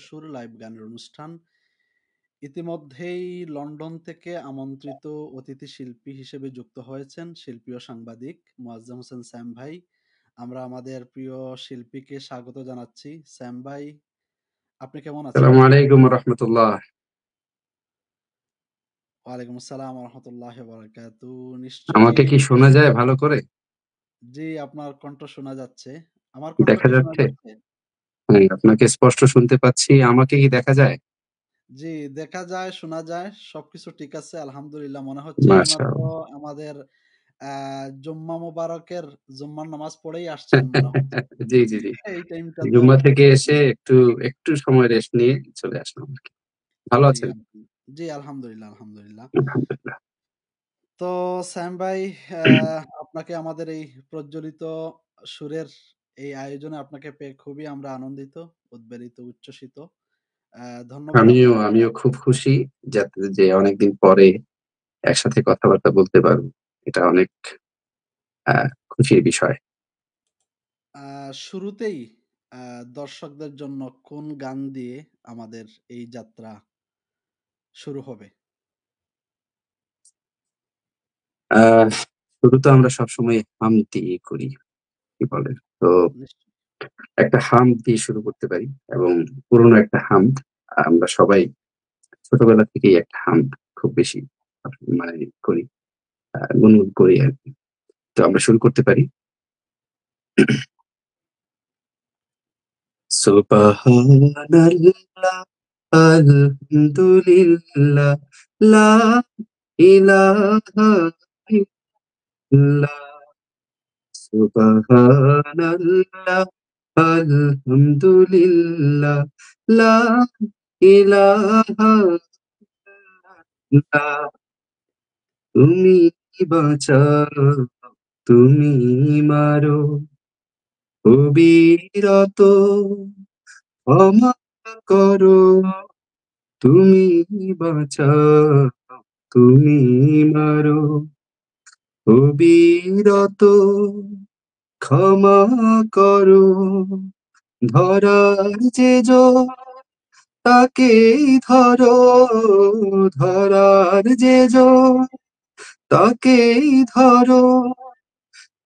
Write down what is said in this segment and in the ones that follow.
সুর লাইভ গানের অনুষ্ঠান। ইতিমধ্যেই লন্ডন থেকে আমন্ত্রিত অতিথি শিল্পী হিসেবে যুক্ত হয়েছেন শিল্পী ও সাংবাদিক মোয়াজ্জেম হোসেন স্যাম ভাই। আমরা আমাদের প্রিয় শিল্পীকে স্বাগত জানাচ্ছি। স্যাম ভাই, আপনি কেমন আছেন? আসসালামু আলাইকুম রহমতুল্লাহ। ওয়ালাইকুম আসসালাম রহমতুল্লাহ বারাকাতু। আমাকে নিশ্চয়ই। কি শোনা যায় ভালো করে? জি, আপনার কণ্ঠ শোনা যাচ্ছে। আমার কণ্ঠ দেখা কি শোনা যাচ্ছে? যাচ্ছে? হ্যাঁ, আপনাকে স্পষ্ট শুনতে পাচ্ছি। আমাকে কি দেখা যায়? জি, দেখা যায়, শোনা যায়, সবকিছু ঠিক আছে আলহামদুলিল্লাহ। মনে হচ্ছে এইমাত্র মাশাআল্লাহ। আমাদের জুম্মা মোবারকের জুম্মার নামাজ পড়েই আসছেন মনে হচ্ছে। জি, জি, জি। এই টাইমটা তো জুম্মা থেকে এসে একটু সময় রেস্ট নিয়ে চলে আসলাম আরকি। ভালো জি, আছেন? জি আলহামদুলিল্লাহ, আলহামদুলিল্লাহ। আলহামদুলিল্লাহ। তো স্যাম ভাই, আপনাকে আমাদের এই প্রজ্বলিত সুরের এই আয়োজনে আপনাকে পেয়ে খুবই আমরা আনন্দিত, উদ্বেলিত, উচ্ছ্বসিত। ধন্যবাদ আমিও আপনাকে। আমিও খুব খুশি যে অনেকদিন পরে একসাথে কথাবার্তা বলতে পারবো। এটা অনেক খুশির বিষয়। শুরুতেই দর্শকদের জন্য কোন গান দিয়ে আমাদের এই যাত্রা শুরু হবে? আহ শুরু তো আমরা সবসময় হাম দিয়ে করি। কি বলেন? তো নিশ্চয়ই। একটা হামদ দিয়ে শুরু করতে পারি এবং পুরোনো একটা হামদ। আমরা সবাই ছোটবেলা থেকেই একটা হামদ খুব বেশি মানে করি, গুনগুন করি আরকি। তো আমরা শুরু করতে পারি। সুবহানাল্লাহ, আলহামদুলিল্লাহ, লা ইলাহা ইল্লাল্লাহ। সুবহানাল্লাহ, আলহামদুলিল্লাহ, লা ইলাহা ইল্লাল্লাহ। তুমি বাঁচাও, তুমি মারো, অবিরত ক্ষমা করো। তুমি বাঁচাও, তুমি মারো, অবিরত ক্ষমা করো। ধরার যে জন তাকেই ধরো, ধরার যে জন তাকেই ধরো।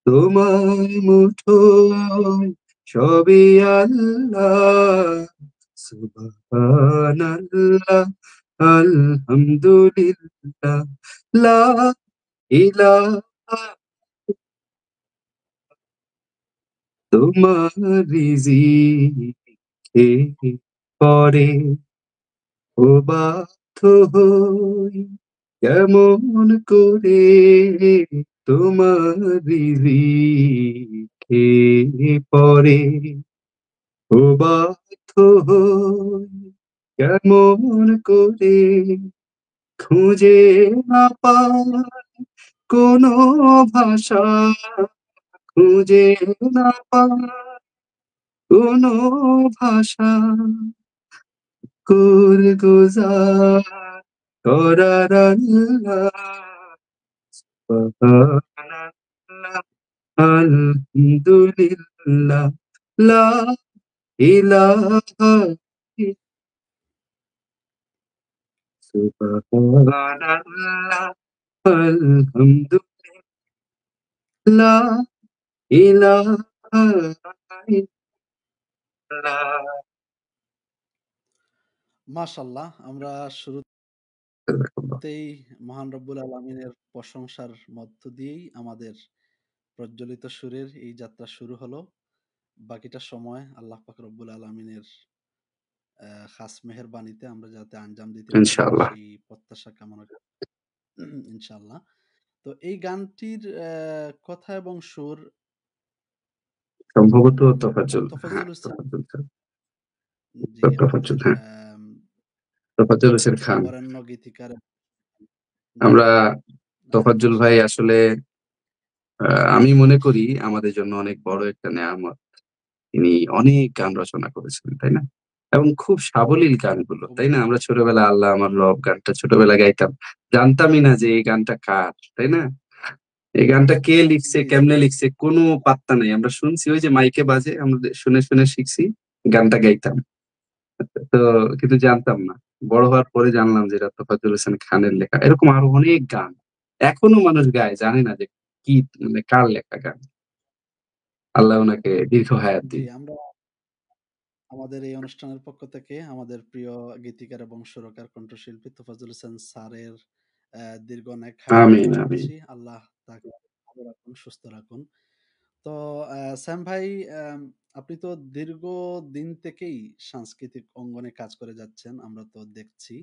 তোমার মুঠোয় সবই আল্লাহ। সুবহানাল্লাহ, আলহামদুলিল্লাহ, লা ইলাহা। তোমার রিজিকে পরে ও বাধ্য হই কেমন করে। তোমার রিজিকে পরে ও বাধ্য হই কেমন করে। খুঁজে না পাই কোনো ভাষা, খুঁজে না পাই কোনো ভাষা, গুরগুজার করার আল্লাহ। সুবহানাল্লাহ, আলহামদুলিল্লাহ, লা ইলাহা ইল্লাল্লাহ। সুবহানাল্লাহ, আলহামদুলিল্লাহ, লা ইলাহা ইল্লাল্লাহ। মাশাআল্লাহ, আমরা শুরুতেই মহান রব্বুল আলামিনের প্রশংসার মধ্য দিয়েই আমাদের প্রজ্বলিত সুরের এই যাত্রা শুরু হলো। বাকিটা সময় আল্লাহ পাক রব্বুল আলামিনের খাস মেহেরবানিতে আমরা যাতে আঞ্জাম দিতে পারি ইনশাআল্লাহ। সেই প্রত্যাশা কামনা করি ইনশাআল্লাহ। তো এই গানটির কথা এবং সুর সম্ভবত তোফাজ্জল, হ্যাঁ, তোফাজ্জল হোসেন। তোফাজ্জল স্যার। জি, আমাদের তোফাজ্জল, হ্যাঁ, তোফাজ্জল হোসেন খান। বরেণ্য গীতিকার। জি, আমরা তোফাজ্জল ভাই মাশাআল্লাহ। আসলে আমি মনে করি আমাদের জন্য অনেক বড় একটা নেয়ামত। তিনি অনেক গান রচনা করেছেন, তাই না? এবং খুব সাবলীল গানগুলো, তাই না? অবশ্যই। আমরা ছোটবেলায় আল্লাহ আমার রব গানটা ছোটবেলায় গাইতাম। জানতামই না যে এই গানটা কার, তাই না? এই গানটা কে লিখছে, জি, জি। কেমনে লিখছে কোনো পাত্তা নেই। আমরা শুনছি ওই যে মাইকে বাজে, আমরা শুনে শিখছি, গানটা গাইতাম। তো কিন্তু জানতাম না। বড় হওয়ার পরে জানলাম যে এটা তোফাজ্জল হোসেন খানের লেখা। এরকম আরো অনেক গান এখনো মানুষ গায়, জানে না যে কি, মানে কার লেখা গান। আল্লাহ উনাকে দীর্ঘ হায়াত জি, দিন। আমরা আমাদের এই অনুষ্ঠানের পক্ষ থেকে আমাদের প্রিয় গীতিকার এবং সুরকার কণ্ঠশিল্পী তোফাজ্জল হোসেন স্যারের দীর্ঘ নেক হায়াত আমিন, কামনা আমিন। করছি। আল্লাহ তাকে ভালো রাখুন, সুস্থ রাখুন। তো স্যাম ভাই, আম আপনি তো দীর্ঘদিন থেকেই সাংস্কৃতিক অঙ্গনে কাজ করে যাচ্ছেন। আমরা তো দেখছি।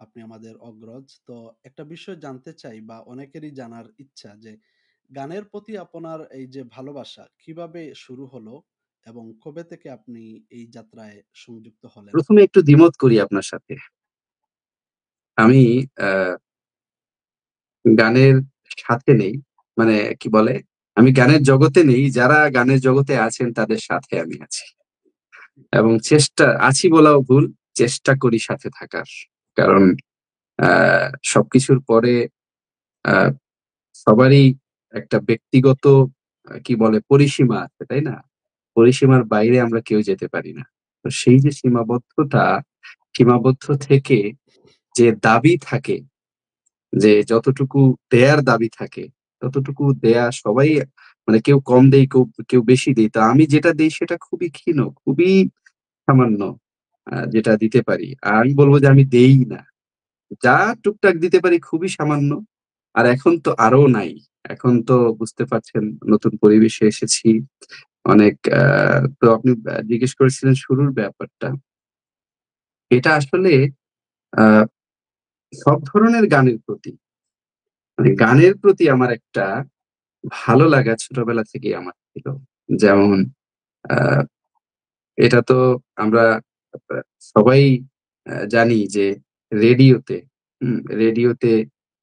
আপনি আমাদের অগ্রজ। তো একটা বিষয় জানতে চাই বা অনেকেরই জানার ইচ্ছা যে গানের প্রতি আপনার এই যে ভালোবাসা কিভাবে শুরু হলো এবং কবে থেকে আপনি এই যাত্রায় সংযুক্ত হলেন? ১ম এ একটু দ্বিমত করি আপনার সাথে। আমি আ গানের সাথে নেই। মানে কি বলে? আমি গানের জগতে নেই। যারা গানের জগতে আছেন তাদের সাথে আমি আছি। এবং আছি বলাও ভুল। চেষ্টা করি সাথে থাকার। কারণ আ সবকিছুর পরে আ সবারই একটা ব্যক্তিগত কি বলে পরিসীমা আছে, তাই না? পরিসীমার বাইরে আমরা কেউ যেতে পারি না। তো সেই যে সীমাবদ্ধ থেকে যে দাবি থাকে, যে যতটুকু দেয়ার দাবি থাকে, ততটুকু দেয়া সবাই, মানে কেউ কম দেয়, কেউ বেশি দেয়। তো আমি যেটা দেই সেটা খুবই ক্ষীণ, খুবই সামান্য যেটা দিতে পারি। আর আমি বলব যে আমি দেই না। যা টুকটাক দিতে পারি খুবই সামান্য। আর এখন তো আরো নাই। এখন তো বুঝতে পারছেন নতুন পরিবেশে এসেছি। অনেক তো আপনি জিজ্ঞেস করেছিলেন শুরুর ব্যাপারটা। এটা আসলে আ সব ধরনের গানের প্রতি, মানে গানের প্রতি আমার একটা ভালো লাগা ছোটবেলা থেকেই আমার ছিল। যেমন আ এটা তো আমরা আ সবাই জানি যে রেডিওতে, রেডিওতে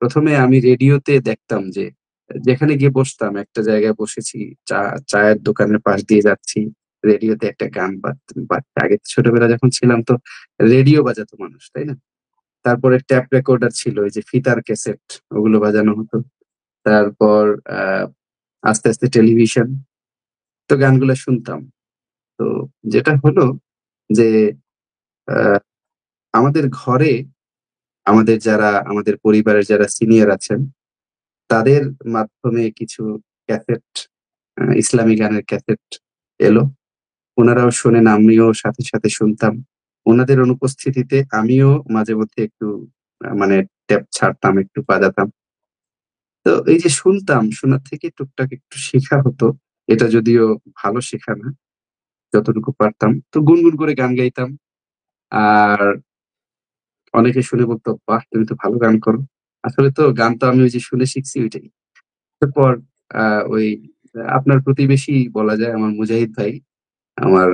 ১ম এ আমি রেডিওতে দেখতাম যে যেখানে গিয়ে বসতাম, একটা জায়গায় বসেছি, চায়ের দোকানের পাশ দিয়ে যাচ্ছি। রেডিওতে একটা গান বাজছে। আগে তো ছোটবেলায় যখন ছিলাম তো রেডিও বাজাতো মানুষ, তাই না? তারপরে ট্যাপ রেকর্ডার ছিল, ওই যে ফিতার ক্যাসেট, ওগুলো বাজানো হতো। তারপর আ আস্তে আস্তে টেলিভিশন। তো গানগুলা শুনতাম। তো যেটা হলো যে আ আমাদের ঘরে আমাদের পরিবারের যারা সিনিয়র আছেন, তাদের মাধ্যমে কিছু ক্যাসেট, ইসলামী গানের ক্যাসেট এলো। উনারাও শোনেন, আমিও সাথে সাথে শুনতাম। উনাদের অনুপস্থিতিতে আমিও মাঝেমধ্যে একটু মানে ট্যাপ ছাড়তাম, একটু বাজাতাম। তো এই যে শুনতাম, শোনার থেকে টুকটাক একটু শেখা হতো। এটা যদিও ভালো শেখা না, যতটুকু পারতাম। তো গুনগুন করে গান গাইতাম। আর অনেকে শুনে বলত, "বাহ! তুমি তো ভালো গান করো।" আসলে তো গান তো আমি ওই যে শুনে শিখছি ওইটাই। তারপর আ ওই আপনার প্রতিবেশী বলা যায় আমার মুজাহিদ ভাই, আমার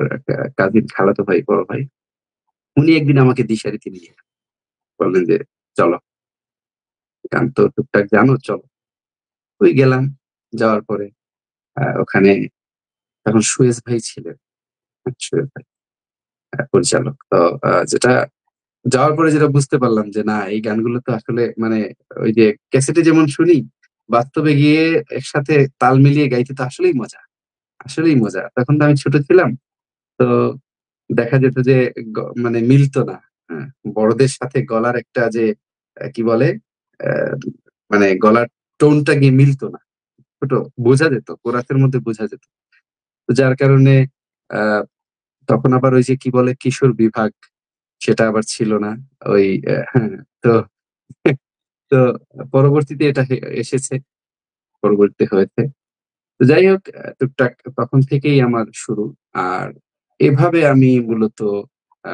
কাজিন খালাতো ভাই, বড় ভাই। উনি একদিন আমাকে দিশারিতে নিয়ে গেলেন। বললেন যে, "চলো, গান তো টুকটাক জানো, চলো।" ওই গেলাম। যাওয়ার পরে ওখানে তখন সুয়েজ ভাই ছিলেন। সুয়েজ ভাই পরিচালক। তো যেটা যাওয়ার পরে যেটা বুঝতে পারলাম যে না, এই গানগুলো তো আসলে মানে ওই যে ক্যাসেটে যেমন শুনি, বাস্তবে গিয়ে একসাথে তাল মিলিয়ে গাইতে তো আসলেই মজা। আসলেই মজা। তখন তো আমি ছোট ছিলাম। তো দেখা যেত যে মানে মিলতো না। হ্যাঁ? বড়দের সাথে গলার একটা যে কি বলে? অ্যা মানে গলার টোনটা গিয়ে মিলতো না। ছোট বোঝা যেত। কোরাসের মধ্যে বোঝা যেত। তো যার কারণে আ তখন আবার ওই যে কি বলে কিশোর বিভাগ, সেটা আবার ছিল না। ওই হ্যাঁ, তো তো পরবর্তীতে এটা এসেছে, পরবর্তীতে হয়েছে। তো যাই হোক, টুকটাক তখন থেকেই আমার শুরু। আর এভাবে আমি মূলত আ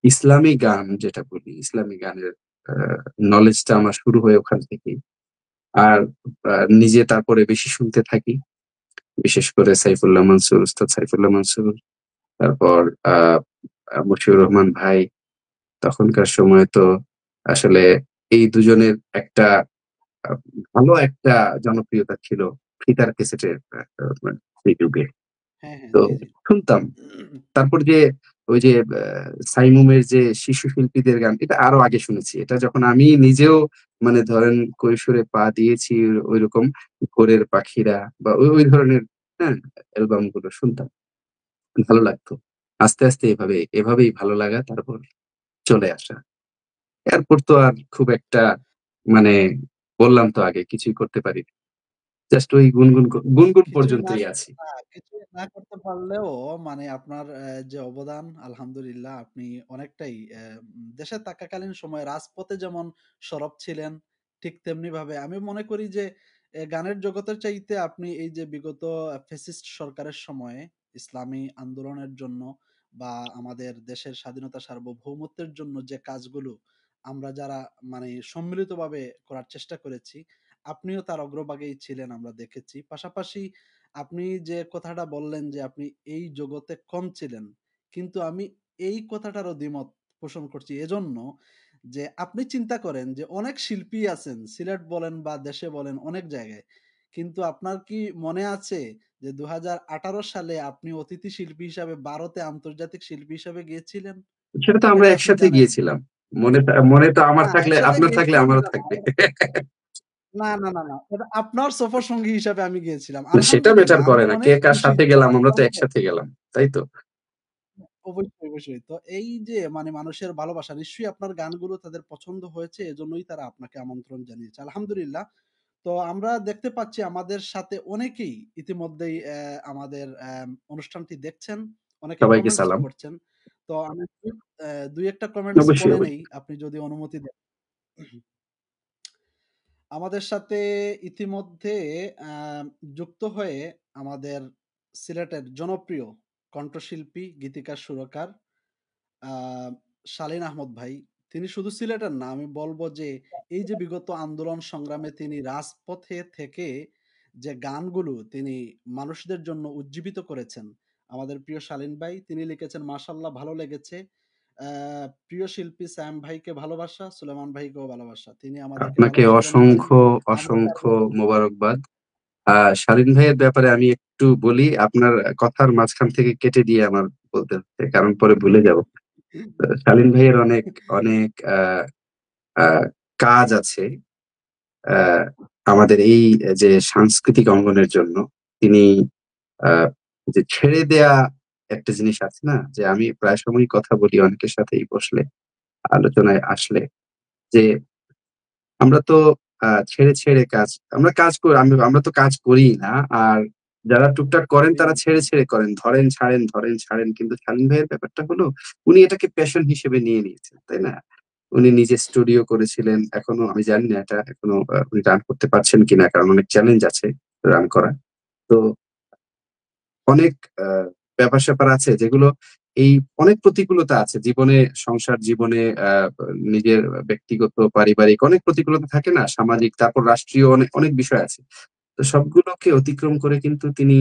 ইসলামী গান যেটা বলি, ইসলামী গানের আ নলেজটা আমার শুরু হয় ওখান থেকেই। আর আ নিজে তারপরে বেশি শুনতে থাকি। বিশেষ করে সাইফুল্লাহ মানসুর, উস্তাদ সাইফুল্লাহ মানসুর, তারপর আ আ মশিউর রহমান ভাই। তখনকার সময়ে তো আসলে এই দুজনের একটা আ ভালো একটা জনপ্রিয়তা ছিল ফিতার ক্যাসেটের সেই যুগে। হ্যাঁ, হ্যাঁ। তো জি, জি। শুনতাম। তারপর যে ওই যে সাইমুমের যে শিশু শিল্পীদের গান, এটা আরো আগে শুনেছি। এটা যখন আমি নিজেও মানে ধরেন কৈশোরে পা দিয়েছি, ঐরকম ভোরের পাখিরা বা ওই ধরনের, হ্যাঁ? অ্যালবাম গুলো শুনতাম। ভালো লাগতো। আস্তে, আস্তে এভাবেই ভালো লাগা তারপর চলে আসা। এরপর তো আর খুব একটা মানে বললাম তো আগে কিছুই করতে পারিনি। জাস্ট ওই গুনগুন কিছুই না পর্যন্তই করতে আছি। কিছুই না করতে পারলেও মানে আপনার যে অবদান আলহামদুলিল্লাহ আপনি অনেকটাই দেশে থাকাকালীন সময়ে রাজপথে যেমন সরব ছিলেন, ঠিক তেমনি ভাবে আমি মনে করি যে গানের জগতের চাইতে আপনি এই যে বিগত ফ্যাসিস্ট সরকারের সময়ে ইসলামী আন্দোলনের জন্য বা আমাদের দেশের স্বাধীনতা সার্বভৌমত্বের জন্য যে কাজগুলো আমরা যারা মানে সম্মিলিতভাবে করার চেষ্টা করেছি, আপনিও তার অগ্রভাগেই ছিলেন আমরা দেখেছি। পাশাপাশি আপনি যে কথাটা বললেন যে আপনি এই জগতে কম ছিলেন, কিন্তু আমি এই কথাটারও দ্বিমত পোষণ করছি এজন্য যে আপনি চিন্তা করেন যে অনেক শিল্পী আছেন সিলেট বলেন বা দেশে বলেন অনেক জায়গায়, কিন্তু আপনার কি মনে আছে যে 2018 সালে আপনি অতিথি শিল্পী হিসাবে ভারতে আন্তর্জাতিক শিল্পী হিসাবে গিয়েছিলেন? সেটা তো আমরা নাকি আপনি একসাথে জানেন? গিয়েছিলাম। মনে তো আমার না, থাকলে একসাথে আপনার থাকলে গিয়েছিলাম আমারও এটা না। থাকবে। না। এটা আপনার সফর সঙ্গী হিসাবে আমি গিয়েছিলাম। না সেটা ম্যাটার আলহামদুলিল্লাহ আমি করে না। কে অনেক কার খুশি সাথে যে গেলাম আমরা তো আপনার একসাথে গেলাম। তাই তো? অবশ্যই। তো এই যে মানে মানুষের ভালোবাসা নিশ্চয়ই আপনার গানগুলো তাদের পছন্দ হয়েছে এজন্যই তারা আপনাকে আমন্ত্রণ জানিয়েছে। আলহামদুলিল্লাহ। তো আমরা দেখতে পাচ্ছি আমাদের সাথে অনেকেই ইতিমধ্যেই আমাদের অনুষ্ঠানটি দেখছেন, অনেকে সবাইকে কমেন্টসও সালাম। করছেন। তো আমি ২-১ টা কমেন্টস অবশ্যই, পড়ে নেই অবশ্যই। আপনি যদি অনুমতি দেন। আমাদের সাথে ইতিমধ্যে আ যুক্ত হয়ে আমাদের সিলেটের জনপ্রিয় কণ্ঠশিল্পী, গীতিকার, সুরকার আ শালীন আহমদ ভাই। তিনি শুধু সিলেটের না, আমি বলব যে এই যে বিগত আন্দোলন সংগ্রামে তিনি রাজপথে থেকে যে গানগুলো তিনি মানুষদের জন্য উজ্জীবিত করেছেন, আমাদের প্রিয় শালীন ভাই তিনি লিখেছেন, "মাশাআল্লাহ ভালো লেগেছে। প্রিয় শিল্পী স্যাম ভাইকে ভালোবাসা, সুলেমান ভাইকেও ভালোবাসা। তিনি আমাদেরকে আপনাকে ভালোবাসা জানিয়েছেন। অসংখ্য, আমরা অসংখ্য চাইবো।" মোবারকবাদ। শালীন ভাইয়ের ব্যাপারে আমি একটু বলি। আপনার কথার মাঝখান থেকে কেটে দিয়ে আমার বলতে হচ্ছে। কারণ পরে ভুলে যাব। শালীন ভাইয়ের অনেক, অনেক আ কাজ আছে। আ আমাদের এই যে সাংস্কৃতিক অঙ্গনের জন্য তিনি আ যে ছেড়ে দেয়া একটা জিনিস আছে না? যে আমি প্রায় সময়ই কথা বলি অনেকের সাথেই বসলে, আলোচনায় আসলে যে আমরা তো ছেড়ে কাজ আমরা কাজ করি আমরা তো কাজ করিই না। আর যারা টুকটাক করেন জি, তারা জি। ছেড়ে করেন। ধরেন ছাড়েন, ধরেন ছাড়েন। কিন্তু শালীন ভাইয়ের ব্যাপারটা হলো উনি এটাকে প্যাশন হিসেবে নিয়ে নিয়েছেন। তাই না? উনি নিজে স্টুডিও করেছিলেন। এখনো আমি জানি না এটা এখনো উনি রান করতে পারছেন কিনা। কারণ অনেক চ্যালেঞ্জ আছে রান করা। তো অনেক আ ব্যাপার-স্যাপার আছে যেগুলো এই অনেক প্রতিকূলতা আছে জীবনে, সংসার জীবনে নিজের ব্যক্তিগত, পারিবারিক অনেক প্রতিকূলতা থাকে না? সামাজিক তারপর রাষ্ট্রীয় অনেক বিষয় আছে। তো সবগুলোকে অতিক্রম করে কিন্তু তিনি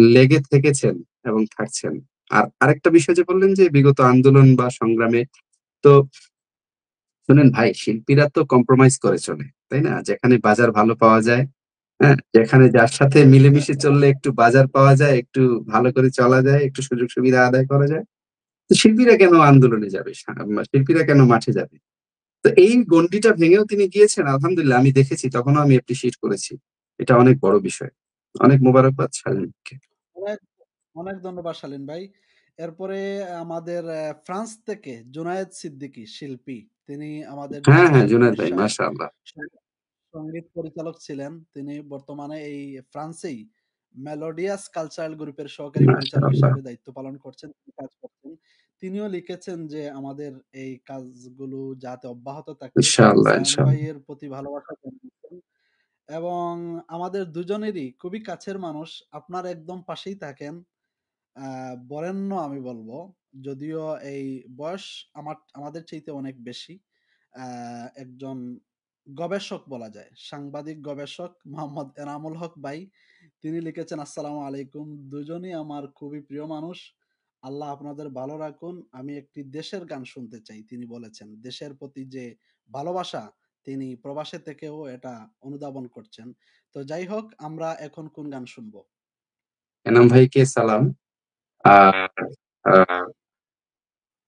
লেগে থেকেছেন এবং থাকছেন। আর আরেকটা বিষয় যে বললেন যে বিগত আন্দোলন বা সংগ্রামে তো শুনেন ভাই শিল্পীরা তো কম্প্রোমাইজ করে চলে। তাই না? যেখানে বাজার ভালো পাওয়া যায়, হ্যাঁ? যেখানে যার সাথে মিলেমিশে চললে একটু বাজার পাওয়া যায়, একটু ভালো করে চলা যায়, একটু সুযোগ সুবিধা আদায় করা যায়। তো শিল্পীরা কেন আন্দোলনে যাবে? শিল্পীরা কেন মাঠে যাবে? তো এই গণ্ডিটা ভেঙেও তিনি গিয়েছেন আলহামদুলিল্লাহ আমি দেখেছি তখনও আমি অ্যাপ্রিশিয়েট করেছি। এটা অনেক বড় বিষয়। অনেক মোবারকবাদ শালীনকে। অনেক, অনেক ধন্যবাদ শালীন ভাই। এরপরে আমাদের ফ্রান্স থেকে জুনায়েদ সিদ্দিকী শিল্পী। তিনি আমাদের হ্যাঁ, জাতীয় জুনায়েদ ভাই পরিসরের মাশাআল্লাহ। সঙ্গীত পরিচালক ছিলেন। তিনি বর্তমানে এই ফ্রান্সেই মেলোডিয়াস কালচারাল গ্রুপের সহকারী পরিচালক মাশাআল্লাহ। হিসেবে দায়িত্ব পালন করছেন, তিনি কাজ করছেন। তিনিও লিখেছেন যে আমাদের এই কাজগুলো যাতে অব্যাহত থাকে। তিনি ইনশাআল্লাহ, স্যাম ইনশাআল্লাহ। ভাইয়ের প্রতি ভালোবাসা জানিয়েছেন এবং আমাদের দুজনেরই খুবই কাছের মানুষ। আপনার একদম পাশেই থাকেন। বরেণ্য আমি বলব। যদিও এই বয়স আমাদের চাইতে অনেক বেশি। আ একজন গবেষক বলা যায়। সাংবাদিক গবেষক মোহাম্মদ এনামুল হক ভাই। তিনি লিখেছেন, "আসসালামু আলাইকুম। দুজনই আমার খুবই প্রিয় মানুষ। আল্লাহ আপনাদের ভালো রাখুন। আমি একটি দেশের গান শুনতে চাই।" তিনি বলেছেন। দেশের প্রতি যে ভালোবাসা তিনি প্রবাসে থেকেও এটা অনুধাবন করছেন। তো যাই হোক আমরা এখন কোন গান শুনব? এনাম ভাইকে সালাম। আর আ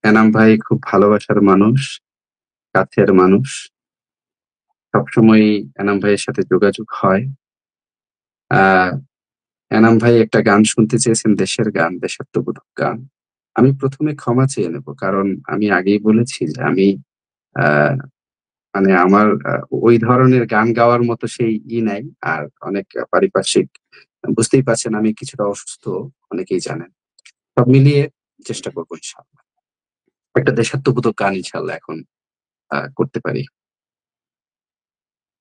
এনাম ভাই খুব ভালোবাসার মানুষ, কাছের মানুষ। সবসময়ই এনাম ভাইয়ের সাথে যোগাযোগ হয়। আ এনাম ভাই একটা গান শুনতে চেয়েছেন, দেশের গান, দেশাত্মবোধক গান। আমি ১ম এ ক্ষমা চেয়ে নেব। কারণ আমি আগেই বলেছি যে আমি আ মানে আমার ওই ধরনের গান গাওয়ার মতো সেই নাই। আর অনেক পারিপার্শ্বিক বুঝতেই পারছেন আমি কিছুটা অসুস্থ, অনেকেই জানেন। সব মিলিয়ে চেষ্টা করব ইনশাআল্লাহ। একটা দেশাত্মবোধক গান ইনশাআল্লাহ এখন করতে পারি।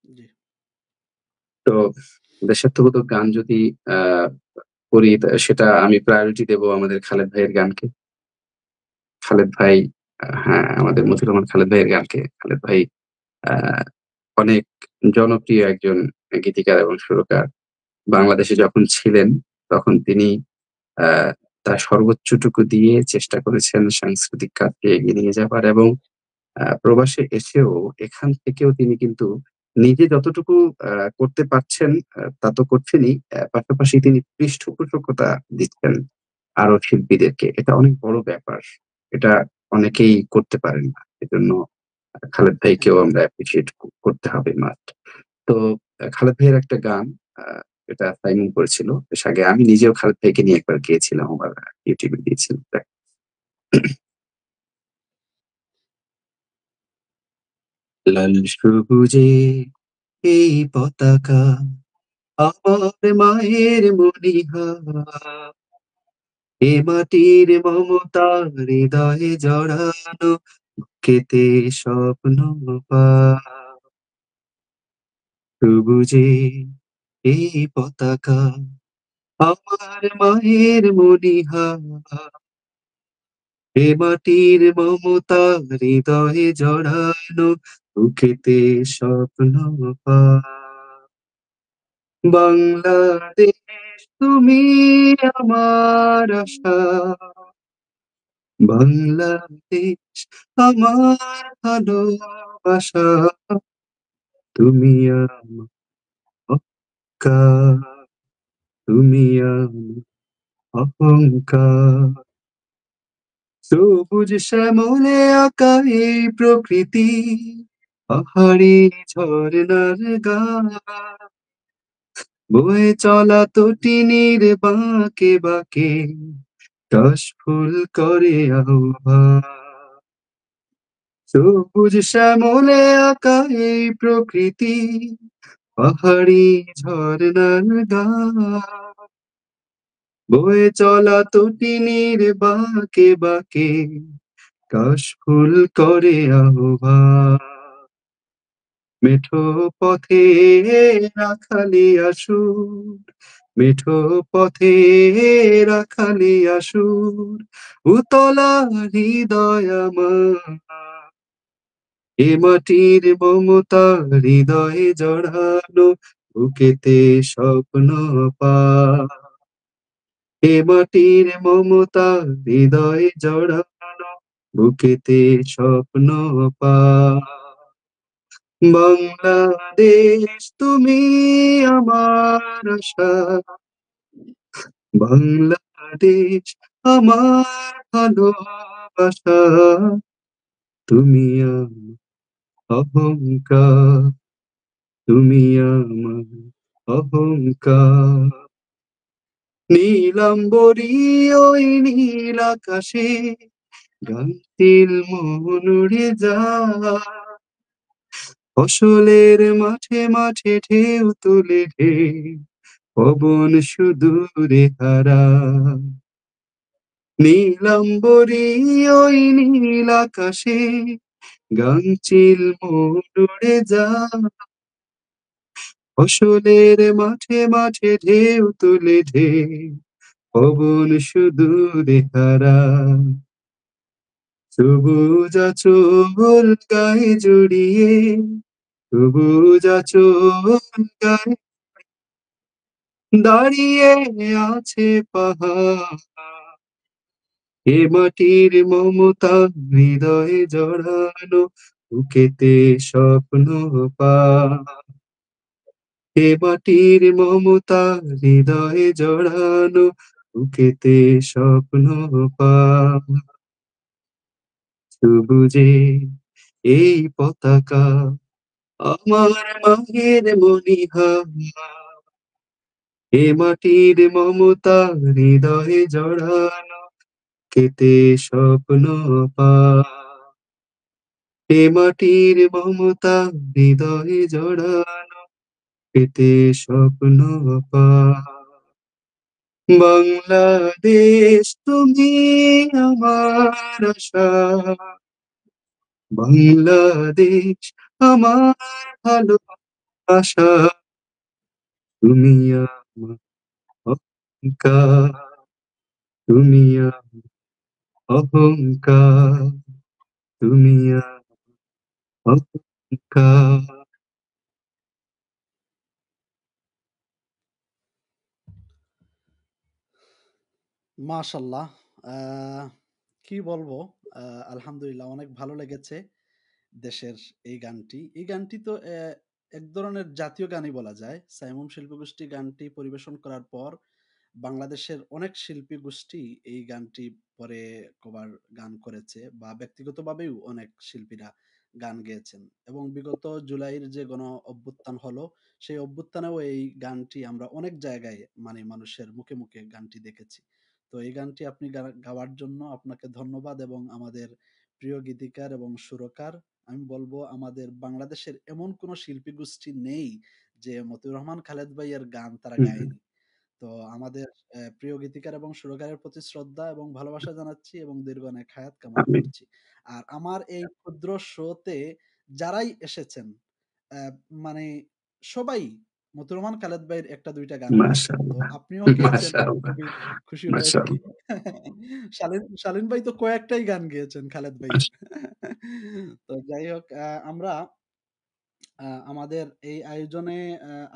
জি। তো দেশাত্মবোধক গান যদি আ করি সেটা আমি প্রায়োরিটি দেব আমাদের খালেদ ভাইয়ের গানকে। খালেদ ভাই হ্যাঁ, আমাদের মতিউর রহমান খালেদ ভাইয়ের গানকে। খালেদ ভাই আ অনেক জনপ্রিয় একজন গীতিকার এবং সুরকার। বাংলাদেশে যখন ছিলেন তখন তিনি আ তার সর্বোচ্চটুকু দিয়ে চেষ্টা করেছেন সাংস্কৃতিক খাতকে এগিয়ে নিয়ে যাবার এবং প্রবাসে এসেও এখান থেকেও তিনি কিন্তু নিজে যতটুকু আ করতে পারছেন তা তো করছেনই। পাশাপাশি তিনি পৃষ্ঠপোষকতা দিচ্ছেন আরো শিল্পীদেরকে। এটা অনেক বড় ব্যাপার। এটা অনেকেই করতে পারেন না। এজন্য খালেদ ভাইকেও একদম। আমরা অ্যাপ্রিশিয়েট করতে হবে মাস্ট। তো খালেদ ভাইয়ের একটা গান আ এটা সাইমন করেছিল। বেশ আগে আমি নিজেও খালেদ ভাইকে নিয়ে একবার গেয়েছিলাম। আমার YouTube এ দিয়েছিলাম। লাল সবুজে এই পতাকা আমার মায়ের মণিহার, এ মাটির মমতা হৃদয়ে জড়ানো, বুকেতে স্বপ্ন পায়। সবুজে এই পতাকা আমার মায়ের মণিহার, এ মাটির মমতা হৃদয়ে জড়ানো, বুকেতে স্বপ্ন পায়। বাংলাদেশ তুমি আমার আশা, বাংলাদেশ আমার ভালোবাসা, তুমি আমার অহংকার, তুমি আমার অহংকার। সবুজ শ্যামলে আঁকা এই প্রকৃতি, পাহাড়ি ঝরনার গান, বয়ে চলা তটিনীর বাঁকে বাঁকে কাশফুল করে আহ্বান। সবুজ শ্যামলে আঁকা এই প্রকৃতি, পাহাড়ি ঝরনার গান, বয়ে চলা তটিনীর বাঁকে বাঁকে কাশফুল করে আহ্বান। মেঠো পথে রাখালি আসুর, মেঠো পথে রাখালি আসুর, উতলা হৃদয় আমার, এ মাটির মমতা হৃদয়ে জড়ানো, বুকেতে স্বপ্ন পায়। এ মাটির মমতা হৃদয়ে জড়ানো, বুকেতে স্বপ্ন পায়। বাংলাদেশ তুমি আমার আশা, বাংলাদেশ আমার ভালোবাসা, তুমি আমার অহংকার, তুমি আমার অহংকার। নীলাম্বরী ওই নীল আকাশে গাংচিল মন উড়ে যায়, ফসলের মাঠে মাঠে ঢেউ তুলে ঢেউ পবন সুদূরে হারায়। নীলাম্বরী ওই নীল আকাশে গাংচিল মন উড়ে যায়, ফসলের মাঠে মাঠে ঢেউ তুলে ঢেউ পবন সুদূরে হারায়। সবুজ আঁচল গায়ে জড়িয়ে, সবুজ আঁচল গায়ে দাঁড়িয়ে আছে পাহাড়, এ মাটির মমতা হৃদয়ে জড়ানো, বুকেতে স্বপ্ন পায়। এ মাটির মমতা হৃদয়ে জড়ানো, বুকেতে স্বপ্ন পায়। সবুজে এই পতাকা আমার মায়ের মণিহার, এ মাটির মমতা হৃদয়ে জড়ানো, কেটে স্বপ্ন পা। এ মাটির মমতা হৃদয়ে জড়ানো, পেতে স্বপ্ন পা। বাংলাদেশ তুমি আমার আশা, বাংলাদেশ আমার ভালোবাসা। তুমি আমার অহংকার, তুমি আমার অহংকার, তুমি আমার অহংকার। মাশাল্লাহ। আহ, কি বলবো, আলহামদুলিল্লাহ অনেক ভালো লেগেছে দেশের এই গানটি। এই গানটি তো এক ধরনের জাতীয় গানই বলা যায়। সাইমুম শিল্পগোষ্ঠী গানটি পরিবেশন করার পর বাংলাদেশের অনেক শিল্পী গোষ্ঠী এই গানটি পরে কভার গান করেছে, বা ব্যক্তিগতভাবেও অনেক শিল্পীরা গান গেয়েছেন। এবং বিগত জুলাইয়ের যে গণ অভ্যুত্থান হলো, সেই অভ্যুত্থানেও এই গানটি আমরা অনেক জায়গায় মানে মানুষের মুখে মুখে গানটি দেখেছি। তো এই গানটি আপনি গাওয়ার জন্য আপনাকে ধন্যবাদ। এবং আমাদের প্রিয় গীতিকার এবং সুরকার, আমি বলবো আমাদের বাংলাদেশের এমন কোনো শিল্পী গোষ্ঠী নেই যে মতিউর রহমান খালেদ ভাইয়ের গান তারা হুম, হুম, গায়নি। তো আমাদের প্রিয় গীতিকার এবং সুরকারের প্রতি শ্রদ্ধা এবং ভালোবাসা জানাচ্ছি এবং দীর্ঘনেক হায়াত কামনা আমিন। করছি। আর আমার এই ক্ষুদ্র শোতে যারাই এসেছেন, আহ, মানে সবাই মতিউর রহমান খালেদ ভাইয়ের একটা দুইটা গান গেয়েছেন। তো মাশাআল্লাহ, আপনিও গেয়েছেন, আমি মাশাআল্লাহ, খুবই খুশি হয়েছি। মাশাআল্লাহ, শালীন শালীন ভাই তো কয়েকটাই গান গেয়েছেন খালেদ ভাইয়ের। তো যাই হোক, আমরা আমাদের এই আয়োজনে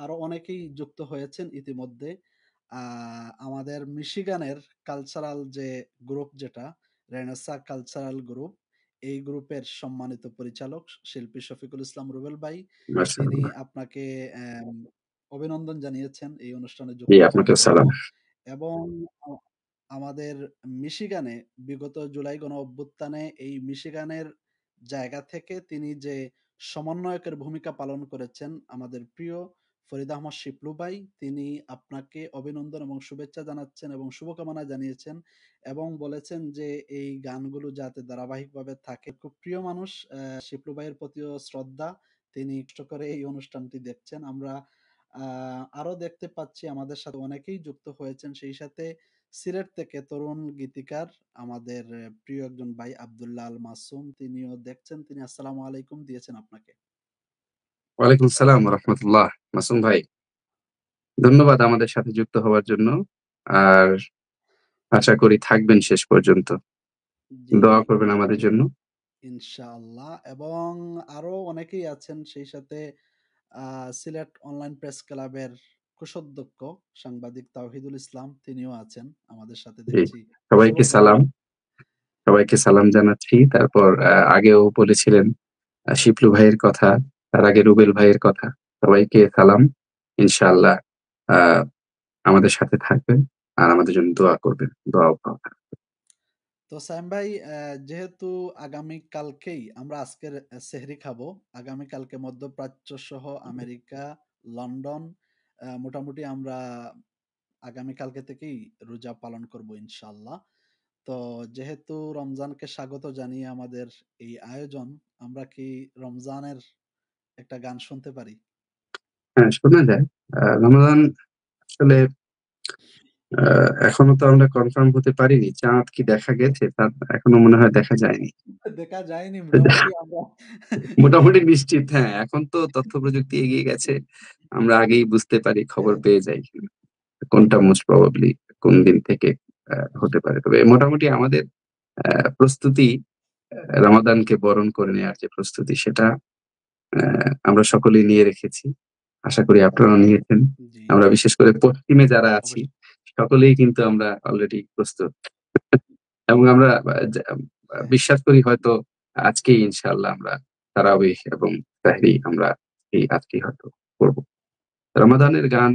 আরো অনেকেই যুক্ত হয়েছেন ইতিমধ্যে। আমাদের মিশিগানের কালচারাল যে গ্রুপ, যেটা রেনেসা কালচারাল গ্রুপ, এই গ্রুপের সম্মানিত পরিচালক শিল্পী শফিকুল ইসলাম রুবেল ভাই, তিনি মাশাআল্লাহ। আপনাকে আম, অভিনন্দন জানিয়েছেন এই অনুষ্ঠানে জি, যুক্ত হওয়ার আপনাকেও জন্য। সালাম। এবং আমাদের মিশিগানে বিগত জুলাই গণ অভ্যুত্থানে এই মিশিগানের জায়গা থেকে তিনি যে সমন্বয়কের ভূমিকা পালন করেছেন, আমাদের প্রিয় ফরিদ আহমদ শিপলু ভাই, তিনি আপনাকে অভিনন্দন এবং শুভেচ্ছা জানাচ্ছেন এবং শুভকামনা জানিয়েছেন, এবং বলেছেন যে এই গানগুলো যাতে ধারাবাহিকভাবে থাকে। খুব প্রিয় মানুষ, শিপলু ভাইয়ের প্রতিও শ্রদ্ধা। তিনি কষ্ট করে এই অনুষ্ঠানটি দেখছেন। আমরা আরো দেখতে পাচ্ছি আমাদের সাথে অনেকেই যুক্ত হয়েছেন। সেই সাথে সিলেট থেকে তরুণ গীতিকার আমাদের প্রিয় একজন ভাই আব্দুল্লাহ আল মাসুম, তিনিও দেখছেন। তিনি আসসালামু আলাইকুম দিয়েছেন আপনাকে। ওয়ালাইকুম সালাম রহমতুল্লাহ। মাসুম ভাই, ধন্যবাদ আমাদের সাথে যুক্ত হওয়ার জন্য। আর আশা করি থাকবেন শেষ পর্যন্ত। জি দোয়া জি, করবেন আমাদের জন্য। ইনশাআল্লাহ। এবং আরো অনেকেই আছেন সেই সাথে। সিলেট অনলাইন প্রেস ক্লাবের কোষাধ্যক্ষ সাংবাদিক তাওহিদুল ইসলাম, তিনিও আছেন আমাদের সাথে জি, দেখছি। সবাইকে সালাম। শুভকামনা। সবাইকে সালাম জানাচ্ছি। তারপর আগেও বলেছিলেন শিপলু ভাইয়ের কথা, তার আগে রুবেল ভাইয়ের কথা। সবাইকে সালাম। ইনশাআল্লাহ আহ আমাদের সাথে থাকবেন আর আমাদের জন্য দোয়া করবেন। দোয়া ও পাওয়া। তো সাইম ভাই, যেহেতু আগামী কালকেই আমরা আজকের সেহরি খাবো, আগামী কালকে মধ্যপ্রাচ্য সহ আমেরিকা, লন্ডন, মোটামুটি আমরা আগামী কালকে থেকেই রোজা পালন করব ইনশাআল্লাহ। তো যেহেতু রমজানকে স্বাগত জানিয়ে আমাদের এই আয়োজন, আমরা কি রমজানের একটা গান শুনতে পারি? হ্যাঁ, শোনা যায়। রমাদান আসলে এখনো তো আমরা কনফার্ম হতে পারিনি। চাঁদ কি দেখা গেছে? তা এখনো মনে হয় দেখা যায়নি। দেখা যায়নি, মোটামুটি আমরা মোটামুটি নিশ্চিত, হ্যাঁ। এখন তো তথ্য প্রযুক্তি এগিয়ে গেছে। আমরা আগেই বুঝতে পারি, খবর হ্যাঁ, পেয়ে যাই কোনটা মোস্ট প্রবাবলি কোন দিন থেকে হতে পারে। তবে মোটামুটি আমাদের প্রস্তুতি, রমাদানকে বরণ করে নেওয়ার যে প্রস্তুতি, সেটা আমরা সকলেই নিয়ে রেখেছি। আশা করি আপনারাও নিয়েছেন। জি আমরা জি, বিশেষ করে পশ্চিমে যারা আছি, অবশ্যই। সকলেই কিন্তু আমরা অলরেডি প্রস্তুত। এবং আমরা হ্যাঁ, বিশ্বাস করি হয়তো আজকেই ইনশাআল্লাহ আমরা তারাবিহ এবং তাহরি আমরা এই আজকেই হয়তো করব। রমাদানের গান,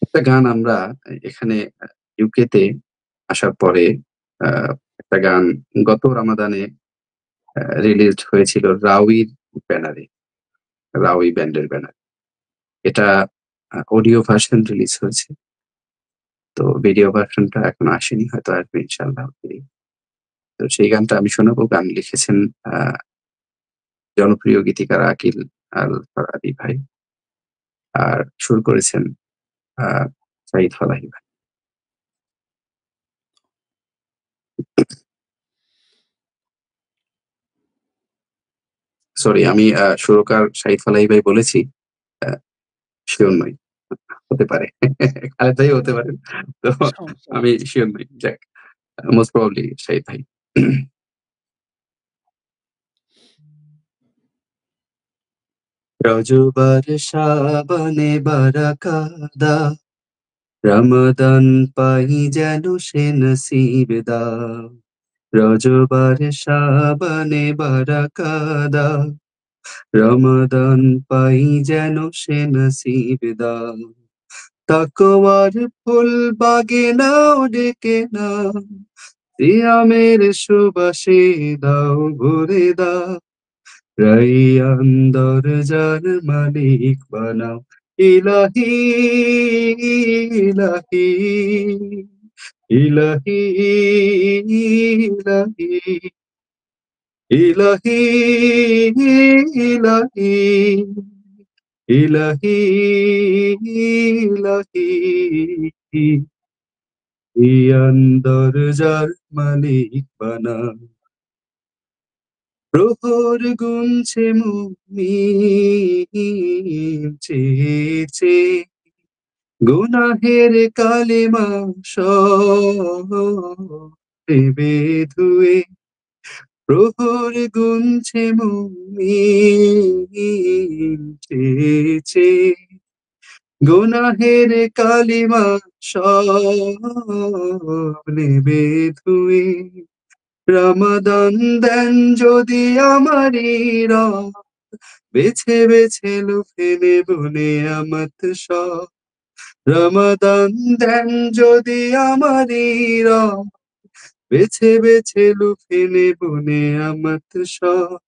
একটা গান আমরা এখানে ইউকে তে আসার পরে আহ, একটা গান গত রমাদানে রিলিজ হয়েছিল রাউইর ব্যানারে, রাউই ব্যান্ডের ব্যানারে। এটা অডিও ভার্সন রিলিজ হয়েছে। তো ভিডিও ভার্সনটা এখনো আসেনি, হয়তো আসবে ইনশাআল্লাহ। তো সেই গানটা আমি শোনাবো। গান লিখেছেন আ জনপ্রিয় গীতিকার আকিল আল ফারাদী ভাই। আর সুর করেছেন আ সাঈদ ফালাহি ভাই। সরি, আমি সুরকার সাঈদ ফালাহি ভাই বলেছি। আ সিউর নই। হতে পারে। খালেদ ভাইও হতে পারেন। তো সমস্যা আমি নেই। সিউর নই। যাক, মোস্ট প্রবাবলি শাহিদ ভাই। রজবার সাবানে বারাকাদা, রমাদান পাই যেন সে নসিব দাও। রজবার সাবানে বারাকাদা, রমাদান পাই যেন সে নসিব দাও। তাকওয়ার ফুল বাগে নাও ডেকে নাও, সিয়ামের সুবাসে দাও ভরে দাও। রাইয়ান দরজার মালিক বানাও, ইলাহি ইলাহি ইলাহি ইলাহি ইলাহি ইলাহি ইলাহি ইলাহি ইয়ান দরজার মালিক বানাও। প্রহর গুনছে মুমিন চেয়ে চেয়ে, গুনাহের কালিমা দেবে ধুয়ে। প্রহর গুনছে মুমিন চেয়ে চেয়ে, গুনাহের কালিমা নেবে ধুয়ে। রমাদান দেন যদি আমারই রব, বেছে বেছে লুফে নেব নেয়ামত সব। রমাদান দেন যদি আমারই রব, বেছে বেছে লুফে নেব নেয়ামত সব।